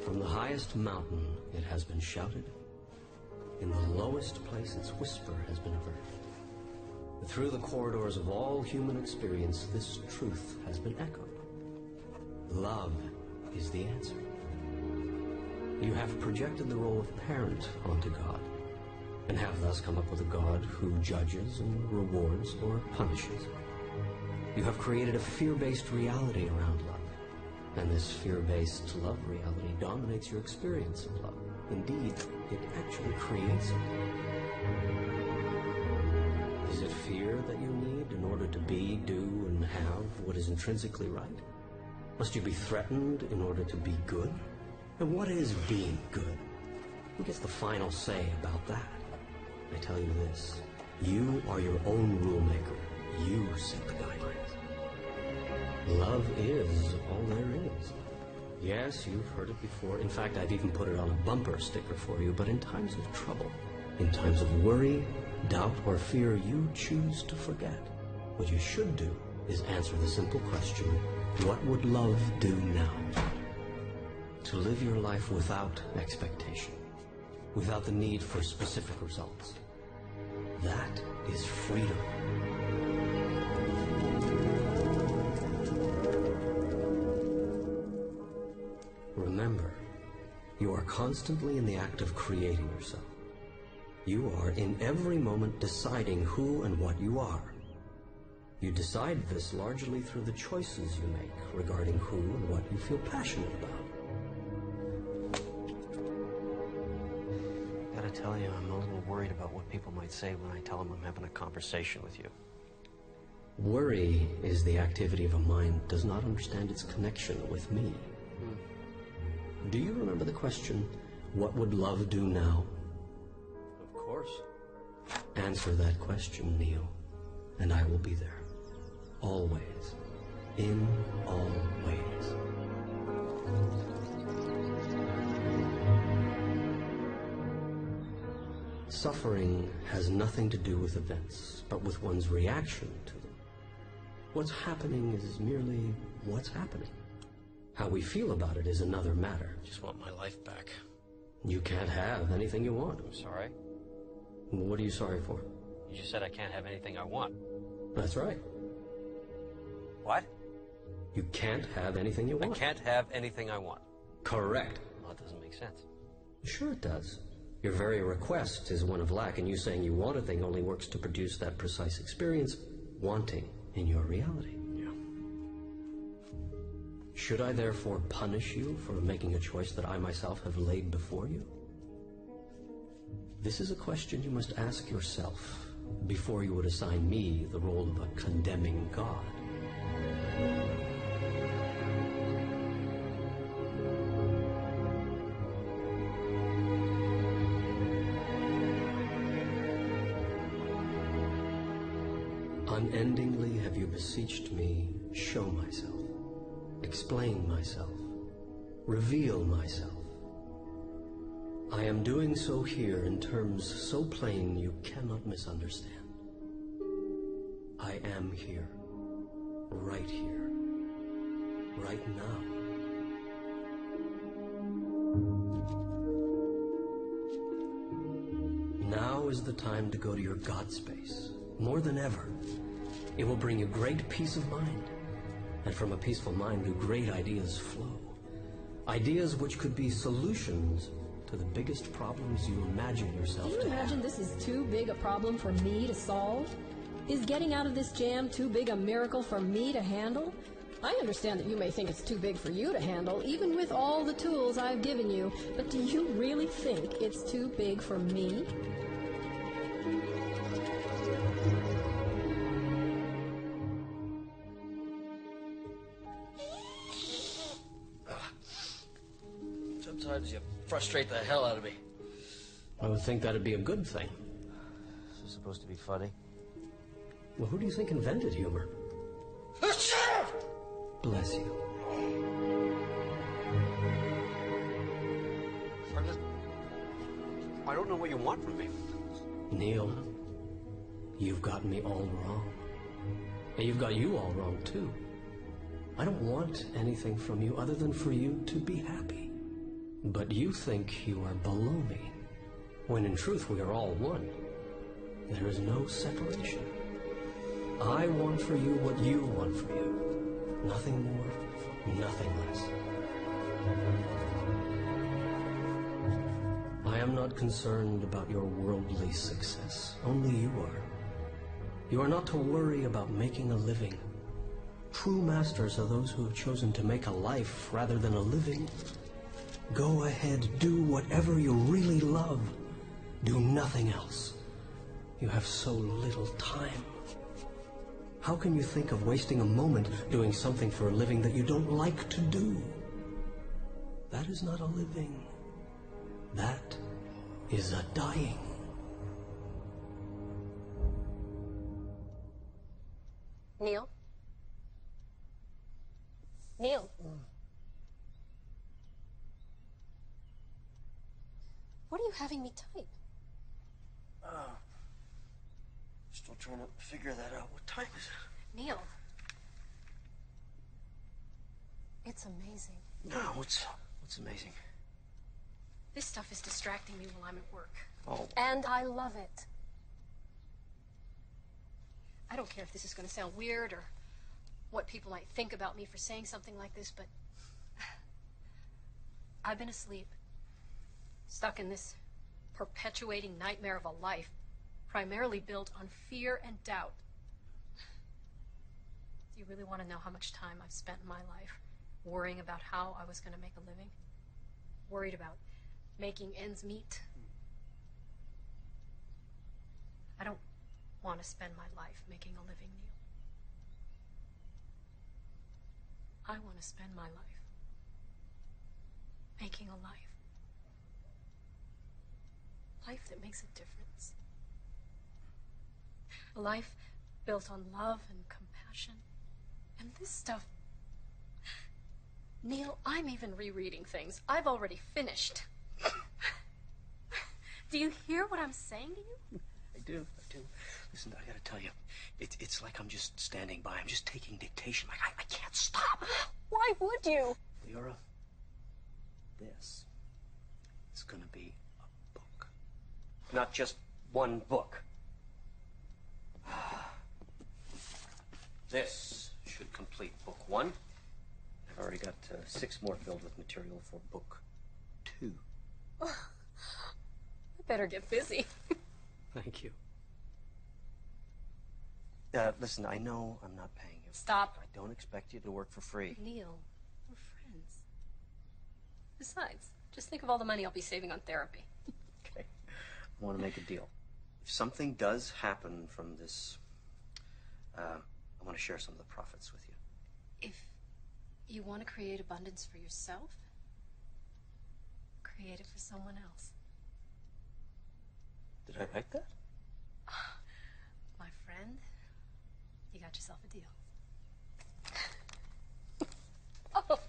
From the highest mountain it has been shouted. In the lowest place its whisper has been heard. Through the corridors of all human experience, this truth has been echoed. Love is the answer. You have projected the role of parent onto God, and have thus come up with a God who judges and rewards or punishes. You have created a fear-based reality around love, and this fear-based love reality dominates your experience of love. Indeed, it actually creates it. Is it fear that you need in order to be, do, and have what is intrinsically right? Must you be threatened in order to be good? And what is being good? Who gets the final say about that? I tell you this, you are your own rule maker. You set the guidelines. Love is all there is. Yes, you've heard it before. In fact, I've even put it on a bumper sticker for you. But in times of trouble, in times of worry, doubt, or fear, you choose to forget. What you should do is answer the simple question, what would love do now? To live your life without expectation, without the need for specific results. That is freedom. Remember, you are constantly in the act of creating yourself. You are in every moment deciding who and what you are. You decide this largely through the choices you make regarding who and what you feel passionate about. Gotta tell you, I'm a little worried about what people might say when I tell them I'm having a conversation with you. Worry is the activity of a mind that does not understand its connection with me. Do you remember the question, what would love do now? Of course. Answer that question, Neale, and I will be there. Always. In all ways. Suffering has nothing to do with events, but with one's reaction to them. What's happening is merely what's happening. How we feel about it is another matter. I just want my life back. You can't have anything you want. I'm sorry. What are you sorry for? You just said I can't have anything I want. That's right. What? You can't have anything you want. I can't have anything I want. Correct. Well, that doesn't make sense. Sure it does. Your very request is one of lack, and you saying you want a thing only works to produce that precise experience, wanting, in your reality. Yeah. Should I therefore punish you for making a choice that I myself have laid before you? This is a question you must ask yourself before you would assign me the role of a condemning God. Unendingly have you beseeched me, show myself, explain myself, reveal myself. I am doing so here in terms so plain you cannot misunderstand. I am here, right now. Now is the time to go to your God space, more than ever. It will bring you great peace of mind, and from a peaceful mind do great ideas flow. Ideas which could be solutions to the biggest problems you imagine yourself to have. Do you imagine this is too big a problem for me to solve? Is getting out of this jam too big a miracle for me to handle? I understand that you may think it's too big for you to handle, even with all the tools I've given you, but do you really think it's too big for me? Sometimes you frustrate the hell out of me. I would think that'd be a good thing. This is supposed to be funny. Well, who do you think invented humor? Bless you. I don't know what you want from me. Neale, you've gotten me all wrong. And you've got you all wrong, too. I don't want anything from you other than for you to be happy. But you think you are below me, when in truth we are all one. There is no separation. I want for you what you want for you. Nothing more, nothing less. I am not concerned about your worldly success. Only you are. You are not to worry about making a living. True masters are those who have chosen to make a life rather than a living. Go ahead, do whatever you really love. Do nothing else. You have so little time. How can you think of wasting a moment doing something for a living that you don't like to do? That is not a living. That is a dying. Neale? Neale? What are you having me type? Still trying to figure that out. What time is it? Neale. It's amazing. No, what's amazing? This stuff is distracting me while I'm at work. Oh. And I love it. I don't care if this is going to sound weird or what people might think about me for saying something like this, but I've been asleep, stuck in this perpetuating nightmare of a life primarily built on fear and doubt. Do you really want to know how much time I've spent in my life worrying about how I was going to make a living? Worried about making ends meet? I don't want to spend my life making a living, Neale. I want to spend my life making a life. Life that makes a difference. A life built on love and compassion. And this stuff... Neale, I'm even rereading things I've already finished. Do you hear what I'm saying to you? I do. Listen, I gotta tell you, it's like I'm just standing by. I'm just taking dictation. Like, I can't stop. Why would you? Leora, this is gonna be a book. Not just one book. This should complete book 1. I've already got 6 more filled with material for book 2. I better get busy. Thank you. Listen, I know I'm not paying you. Stop. I don't expect you to work for free. Neale, we're friends. Besides, just think of all the money I'll be saving on therapy. Okay. I want to make a deal. If something does happen from this, I want to share some of the profits with you. If you want to create abundance for yourself, create it for someone else. Did I write that? My friend, you got yourself a deal. Oh.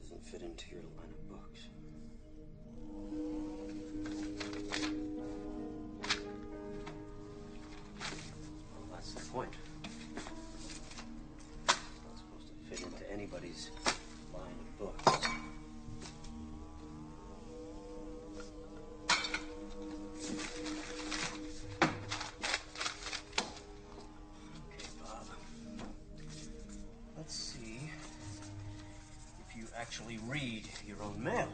Doesn't fit into your line of books. Well, that's the point. It's not supposed to fit into anybody's line of books. Actually read your own mail.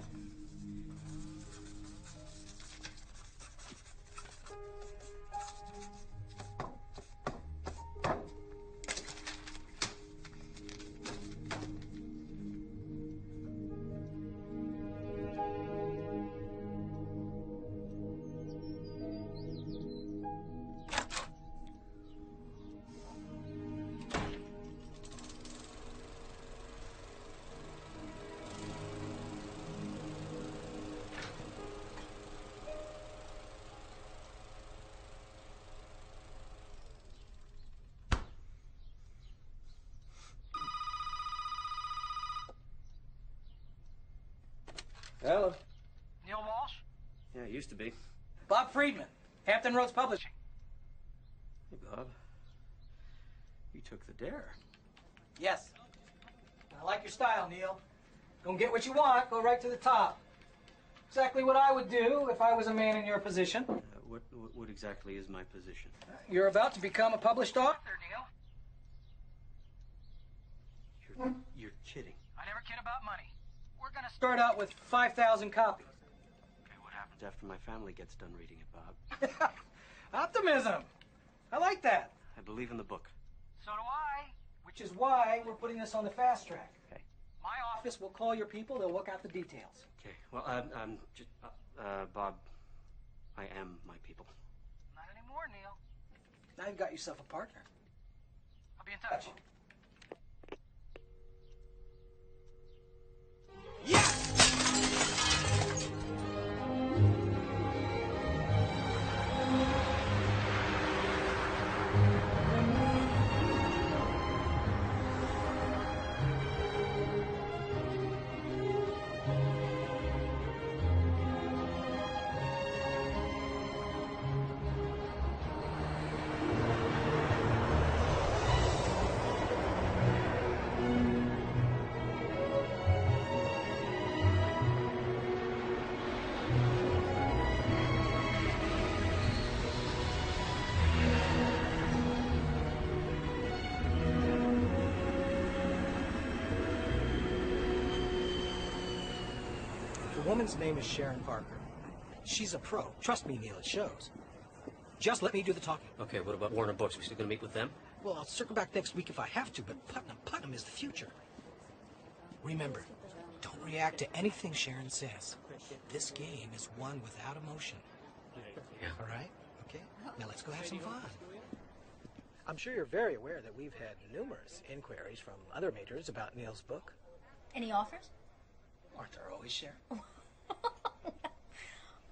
Hello. Neale Walsh? Yeah, it used to be. Bob Friedman, Hampton Roads Publishing. Hey, Bob. You took the dare. Yes. I like your style, Neale. Don't get what you want, go right to the top. Exactly what I would do if I was a man in your position. What exactly is my position? You're about to become a published author, Neale. You're kidding. I never kid about money. We're going to start out with 5,000 copies. Okay, what happens after my family gets done reading it, Bob? Optimism. I like that. I believe in the book. So do I. Which is why we're putting this on the fast track. Okay. My office will call your people. They'll work out the details. Okay. Well, Bob, I am my people. Not anymore, Neale. Now you've got yourself a partner. I'll be in touch. The woman's name is Sharon Parker. She's a pro. Trust me, Neale, it shows. Just let me do the talking. Okay, what about Warner Books? We still gonna meet with them? Well, I'll circle back next week if I have to, but Putnam is the future. Remember, don't react to anything Sharon says. This game is won without emotion. Yeah. All right? Okay? Now let's go have some fun. I'm sure you're very aware that we've had numerous inquiries from other majors about Neale's book. Any offers? Aren't there always, Sharon?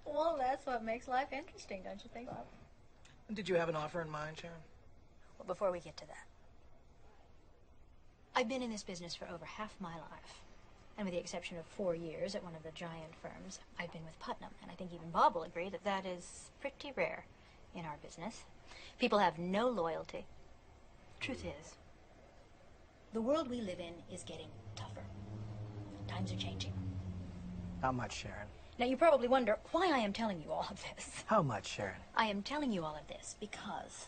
Well, that's what makes life interesting, don't you think, Bob? Did you have an offer in mind, Sharon? Well, before we get to that, I've been in this business for over half my life. And with the exception of 4 years at one of the giant firms, I've been with Putnam. And I think even Bob will agree that that is pretty rare in our business. People have no loyalty. Truth is, the world we live in is getting tougher. Times are changing. How much, Sharon? Now, you probably wonder why I am telling you all of this. How much, Sharon? I am telling you all of this because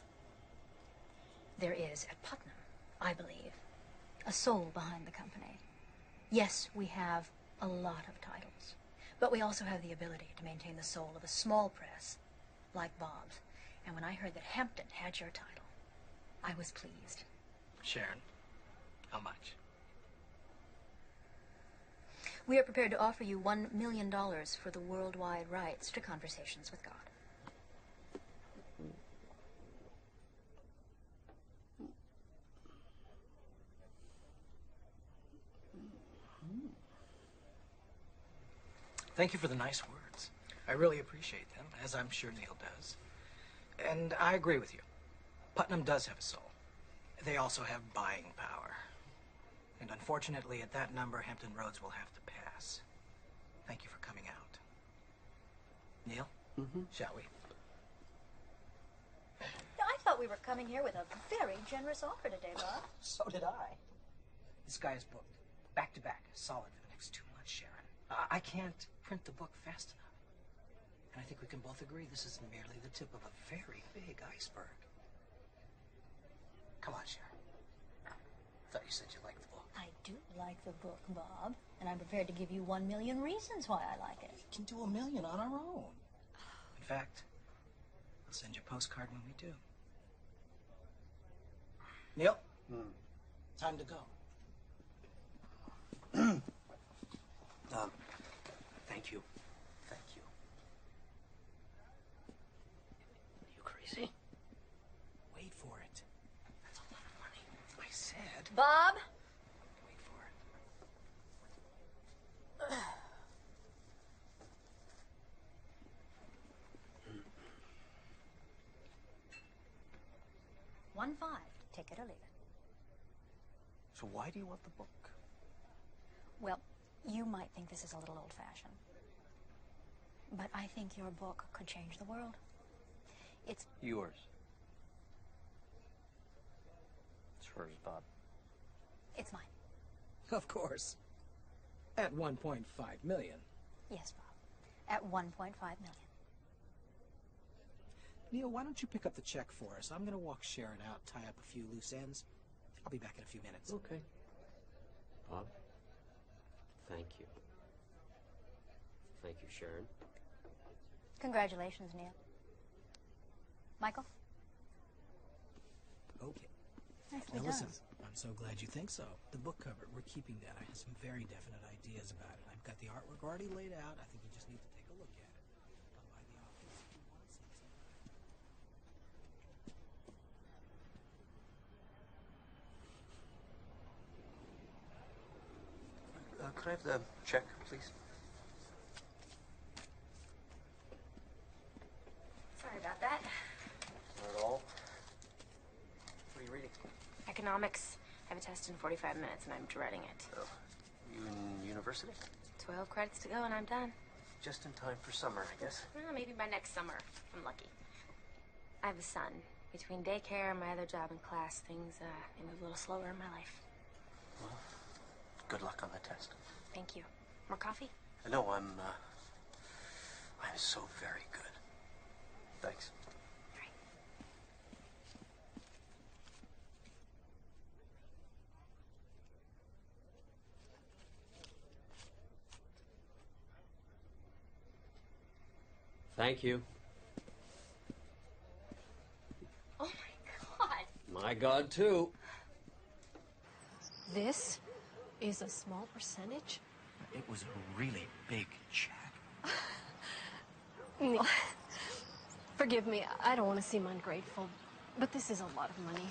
there is at Putnam, I believe, a soul behind the company. Yes, we have a lot of titles, but we also have the ability to maintain the soul of a small press like Bob's. And when I heard that Hampton had your title, I was pleased. Sharon, how much? We are prepared to offer you $1 million for the worldwide rights to Conversations with God. Thank you for the nice words. I really appreciate them, as I'm sure Neale does. And I agree with you. Putnam does have a soul. They also have buying power. And unfortunately, at that number, Hampton Roads will have to pass. Thank you for coming out. Neale, shall we? I thought we were coming here with a very generous offer today, Bob. So did I. This guy is booked, back to back, solid for the next 2 months, Sharon. I can't print the book fast enough. And I think we can both agree this is merely the tip of a very big iceberg. Come on, Sharon. I thought you said you liked the book. I do like the book, Bob, and I'm prepared to give you 1 million reasons why I like it. We can do 1 million on our own. In fact, I'll send you a postcard when we do. Neale, time to go. Thank you. Thank you. You crazy? Wait for it. That's a lot of money. I said. Bob? Wait for it. $1.5. Take it or leave it. So why do you want the book? Well, you might think this is a little old-fashioned, but I think your book could change the world. It's Yours. It's hers, Bob. It's mine. Of course. At 1.5 million. Yes, Bob. At 1.5 million. Neale, why don't you pick up the check for us? I'm going to walk Sharon out, tie up a few loose ends. I'll be back in a few minutes. Okay. Bob, thank you. Thank you, Sharon. Congratulations, Neale. Michael? Okay. Nicely Now done. listen, I'm so glad you think so. The book cover, we're keeping that. I have some very definite ideas about it. I've got the artwork already laid out. I think you just need to take a look at it. Come by the office if you want to see something. Could I have the check, please? Sorry about that. Not at all. What are you reading? Economics. I have a test in 45 minutes and I'm dreading it. Oh, you in university? 12 credits to go and I'm done. Just in time for summer, I guess. Well, maybe by next summer. I'm lucky. I have a son. Between daycare and my other job and class, things they move a little slower in my life. Well, good luck on the test. Thank you. More coffee? No, I'm so very good. Thanks. Thank you. Oh my God. My God, too. This is a small percentage? It was a really big check. Neale, forgive me. I don't want to seem ungrateful, but this is a lot of money.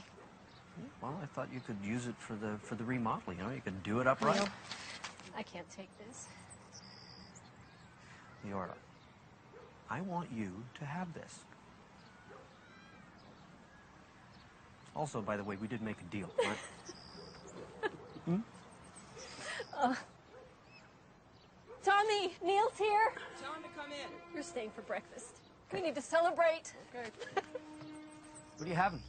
Well, I thought you could use it for the remodel. You know, you could do it upright. Neale, I can't take this. Leora, I want you to have this. Also, by the way, we did make a deal, right? Tommy, Neale's here. Tell him to come in. You're staying for breakfast. We need to celebrate. Okay. What are you having?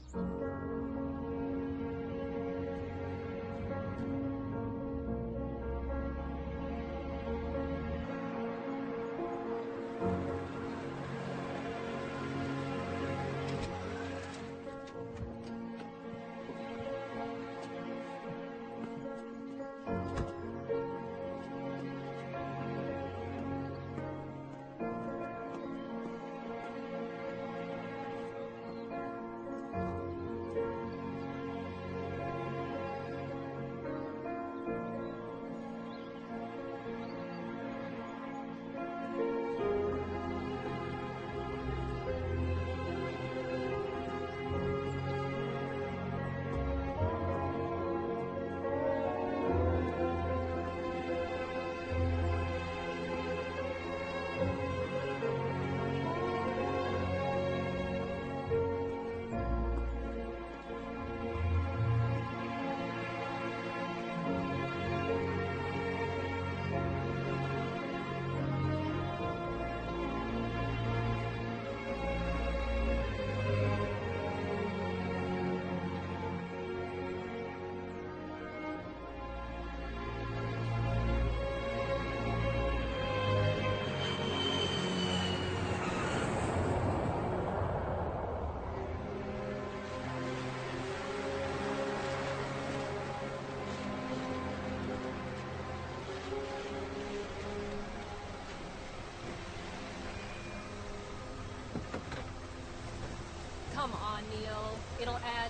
Come on, Neale. It'll add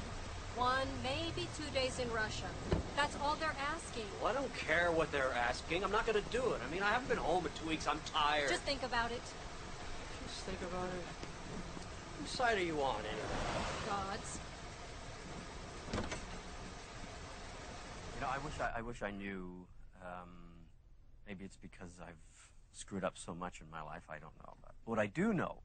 1, maybe 2 days in Russia. That's all they're asking. Well, I don't care what they're asking. I'm not going to do it. I mean, I haven't been home in 2 weeks. I'm tired. Just think about it. Just think about it. Whose side are you on, anyway? God's. You know, I wish I knew. Maybe it's because I've screwed up so much in my life. I don't know. But what I do know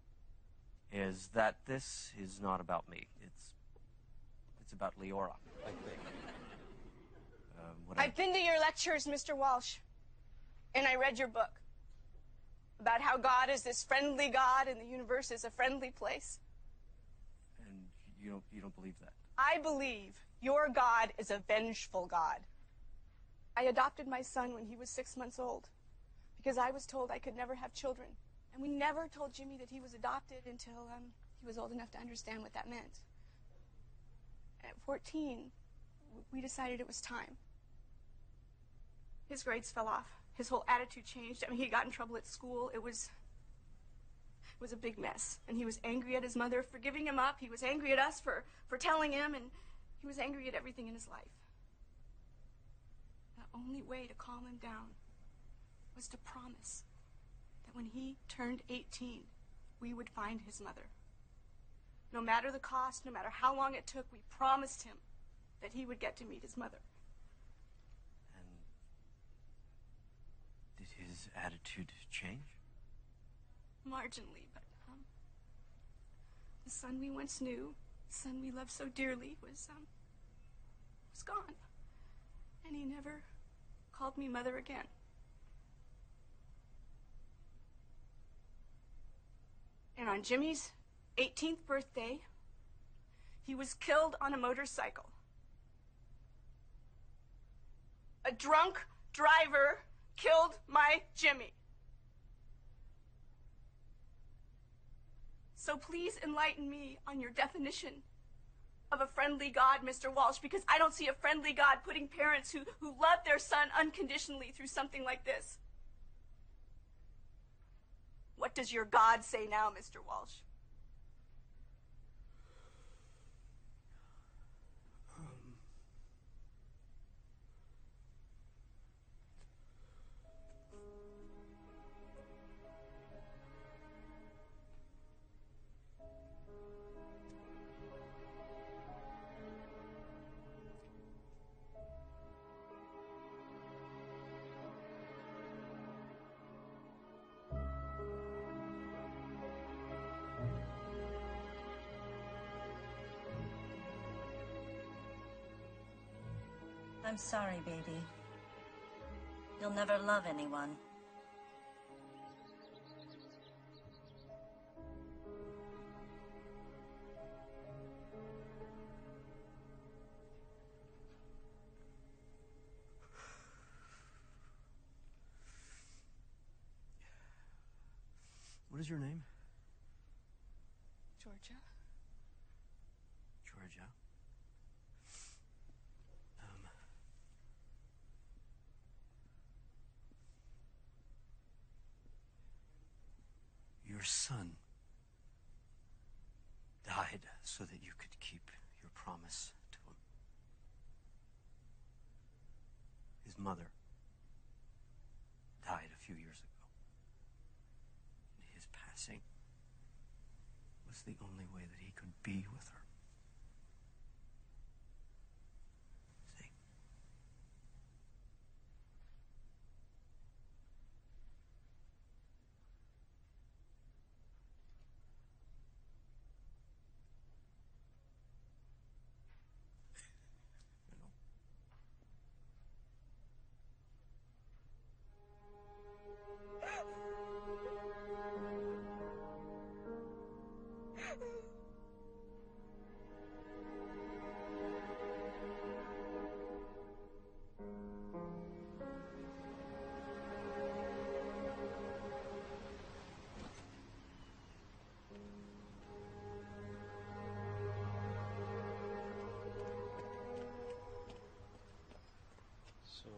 is that this is not about me. It's about Leora, I think. I've been to your lectures, Mr. Walsh, and I read your book about how God is this friendly God and the universe is a friendly place. And you don't believe that? I believe your God is a vengeful God. I adopted my son when he was 6 months old because I was told I could never have children. And we never told Jimmy that he was adopted until he was old enough to understand what that meant. At 14, we decided it was time. His grades fell off. His whole attitude changed. I mean, he got in trouble at school. It was a big mess. And he was angry at his mother for giving him up. He was angry at us for telling him, and he was angry at everything in his life. The only way to calm him down was to promise that when he turned 18, we would find his mother. No matter the cost, no matter how long it took, we promised him that he would get to meet his mother. And did his attitude change? Marginally, but the son we once knew, the son we loved so dearly, was gone. And he never called me mother again. And on Jimmy's 18th birthday, he was killed on a motorcycle. A drunk driver killed my Jimmy. So please enlighten me on your definition of a friendly God, Mr. Walsh, because I don't see a friendly God putting parents who love their son unconditionally through something like this. What does your God say now, Mr. Walsh? I'm sorry, baby. You'll never love anyone. What is your name? Georgia? Georgia. Your son died so that you could keep your promise to him. His mother died a few years ago. And his passing was the only way that he could be with her. See? So,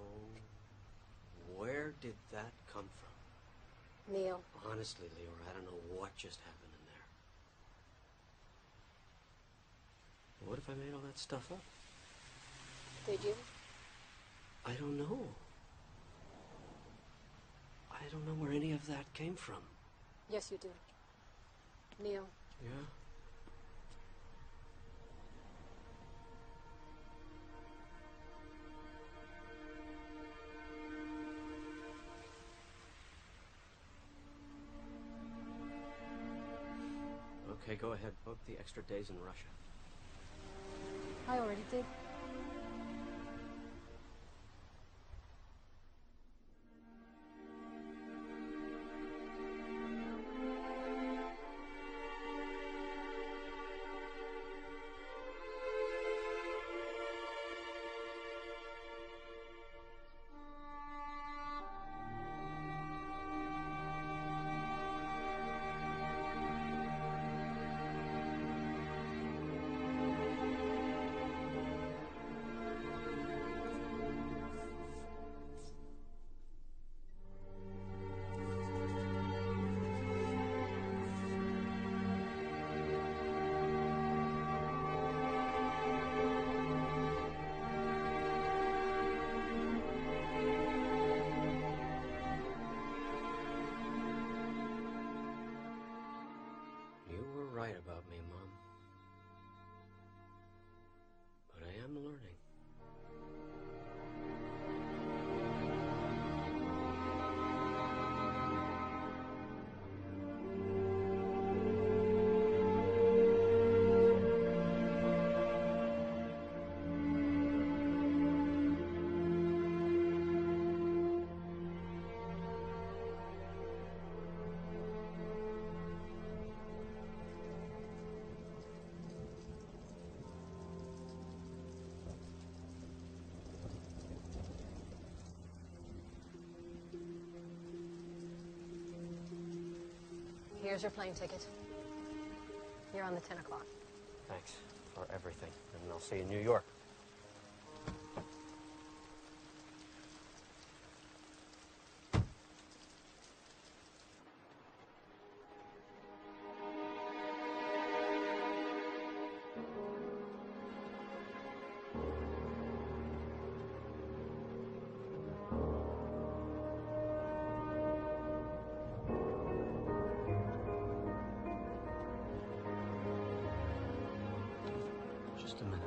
where did that come from? Neale. Honestly, Leora, I don't know what just happened in there. What if I made all that stuff up? Did you? I don't know. I don't know where any of that came from. Yes, you do. Neale. Yeah? Okay, go ahead. Book the extra days in Russia. I already did. You were right about me, Mom. But I am learning. Here's your plane ticket. You're on the 10 o'clock. Thanks for everything. And I'll see you in New York. Just a minute.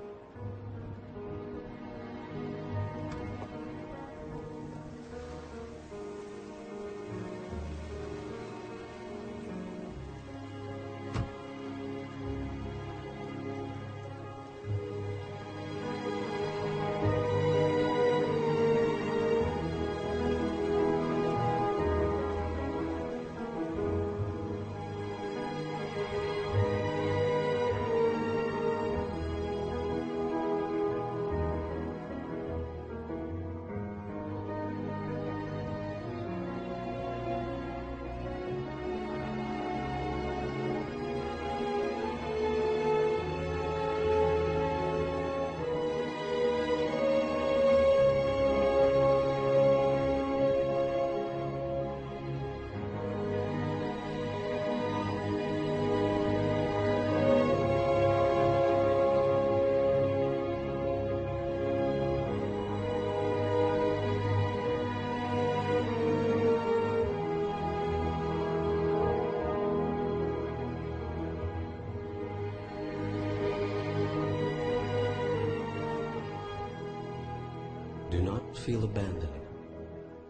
feel abandoned,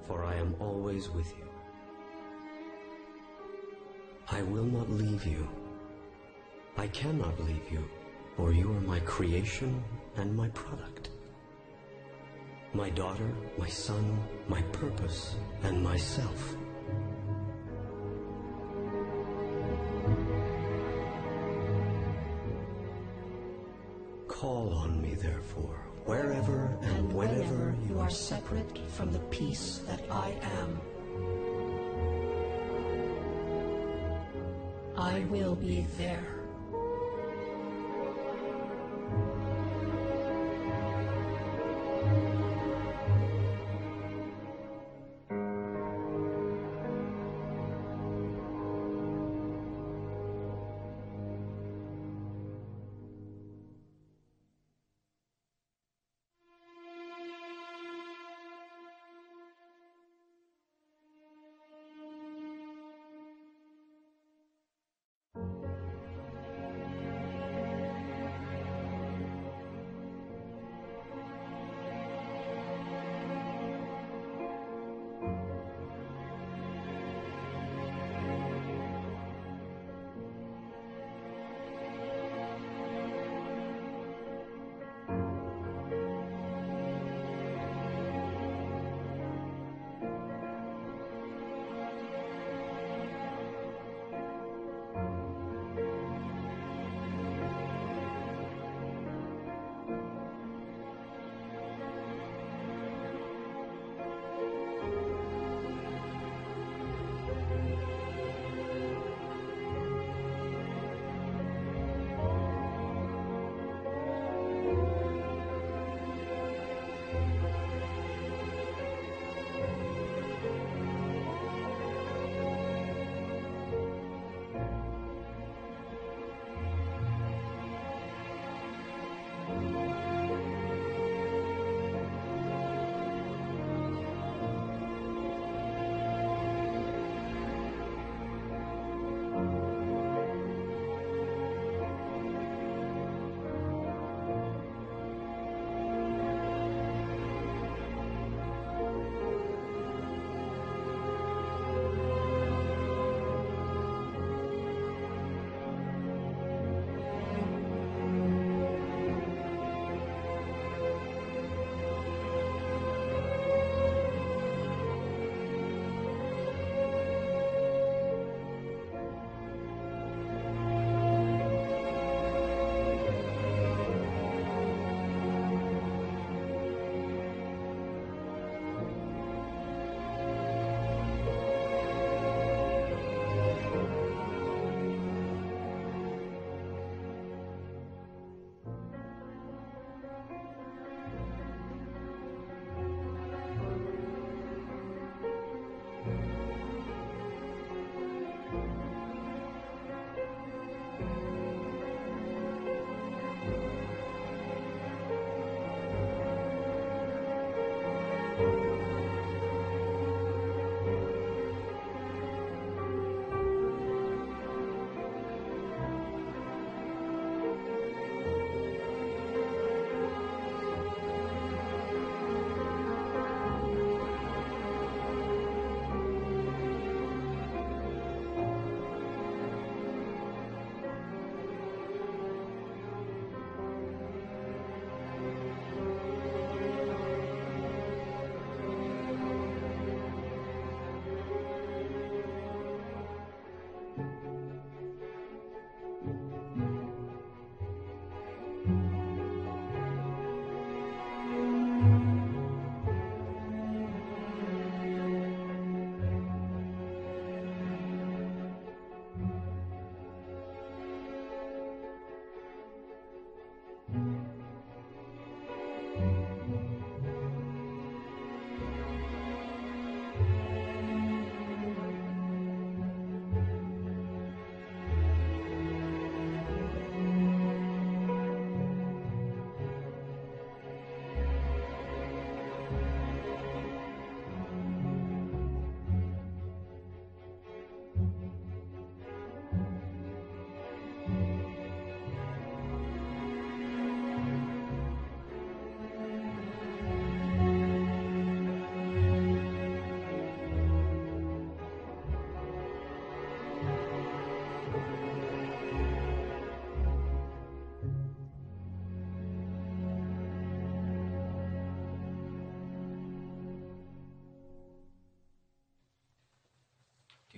for I am always with you. I will not leave you. I cannot leave you, for you are my creation and my product. My daughter, my son, my purpose, and myself. Call on me, therefore, wherever and whenever you are separate from the peace that I am. I will be there.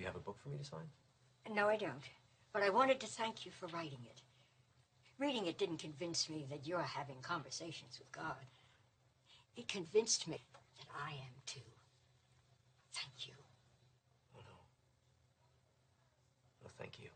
you have a book for me to sign? No, I don't. But I wanted to thank you for writing it. Reading it didn't convince me that you're having conversations with God. It convinced me that I am too. Thank you. Oh, no. No, thank you.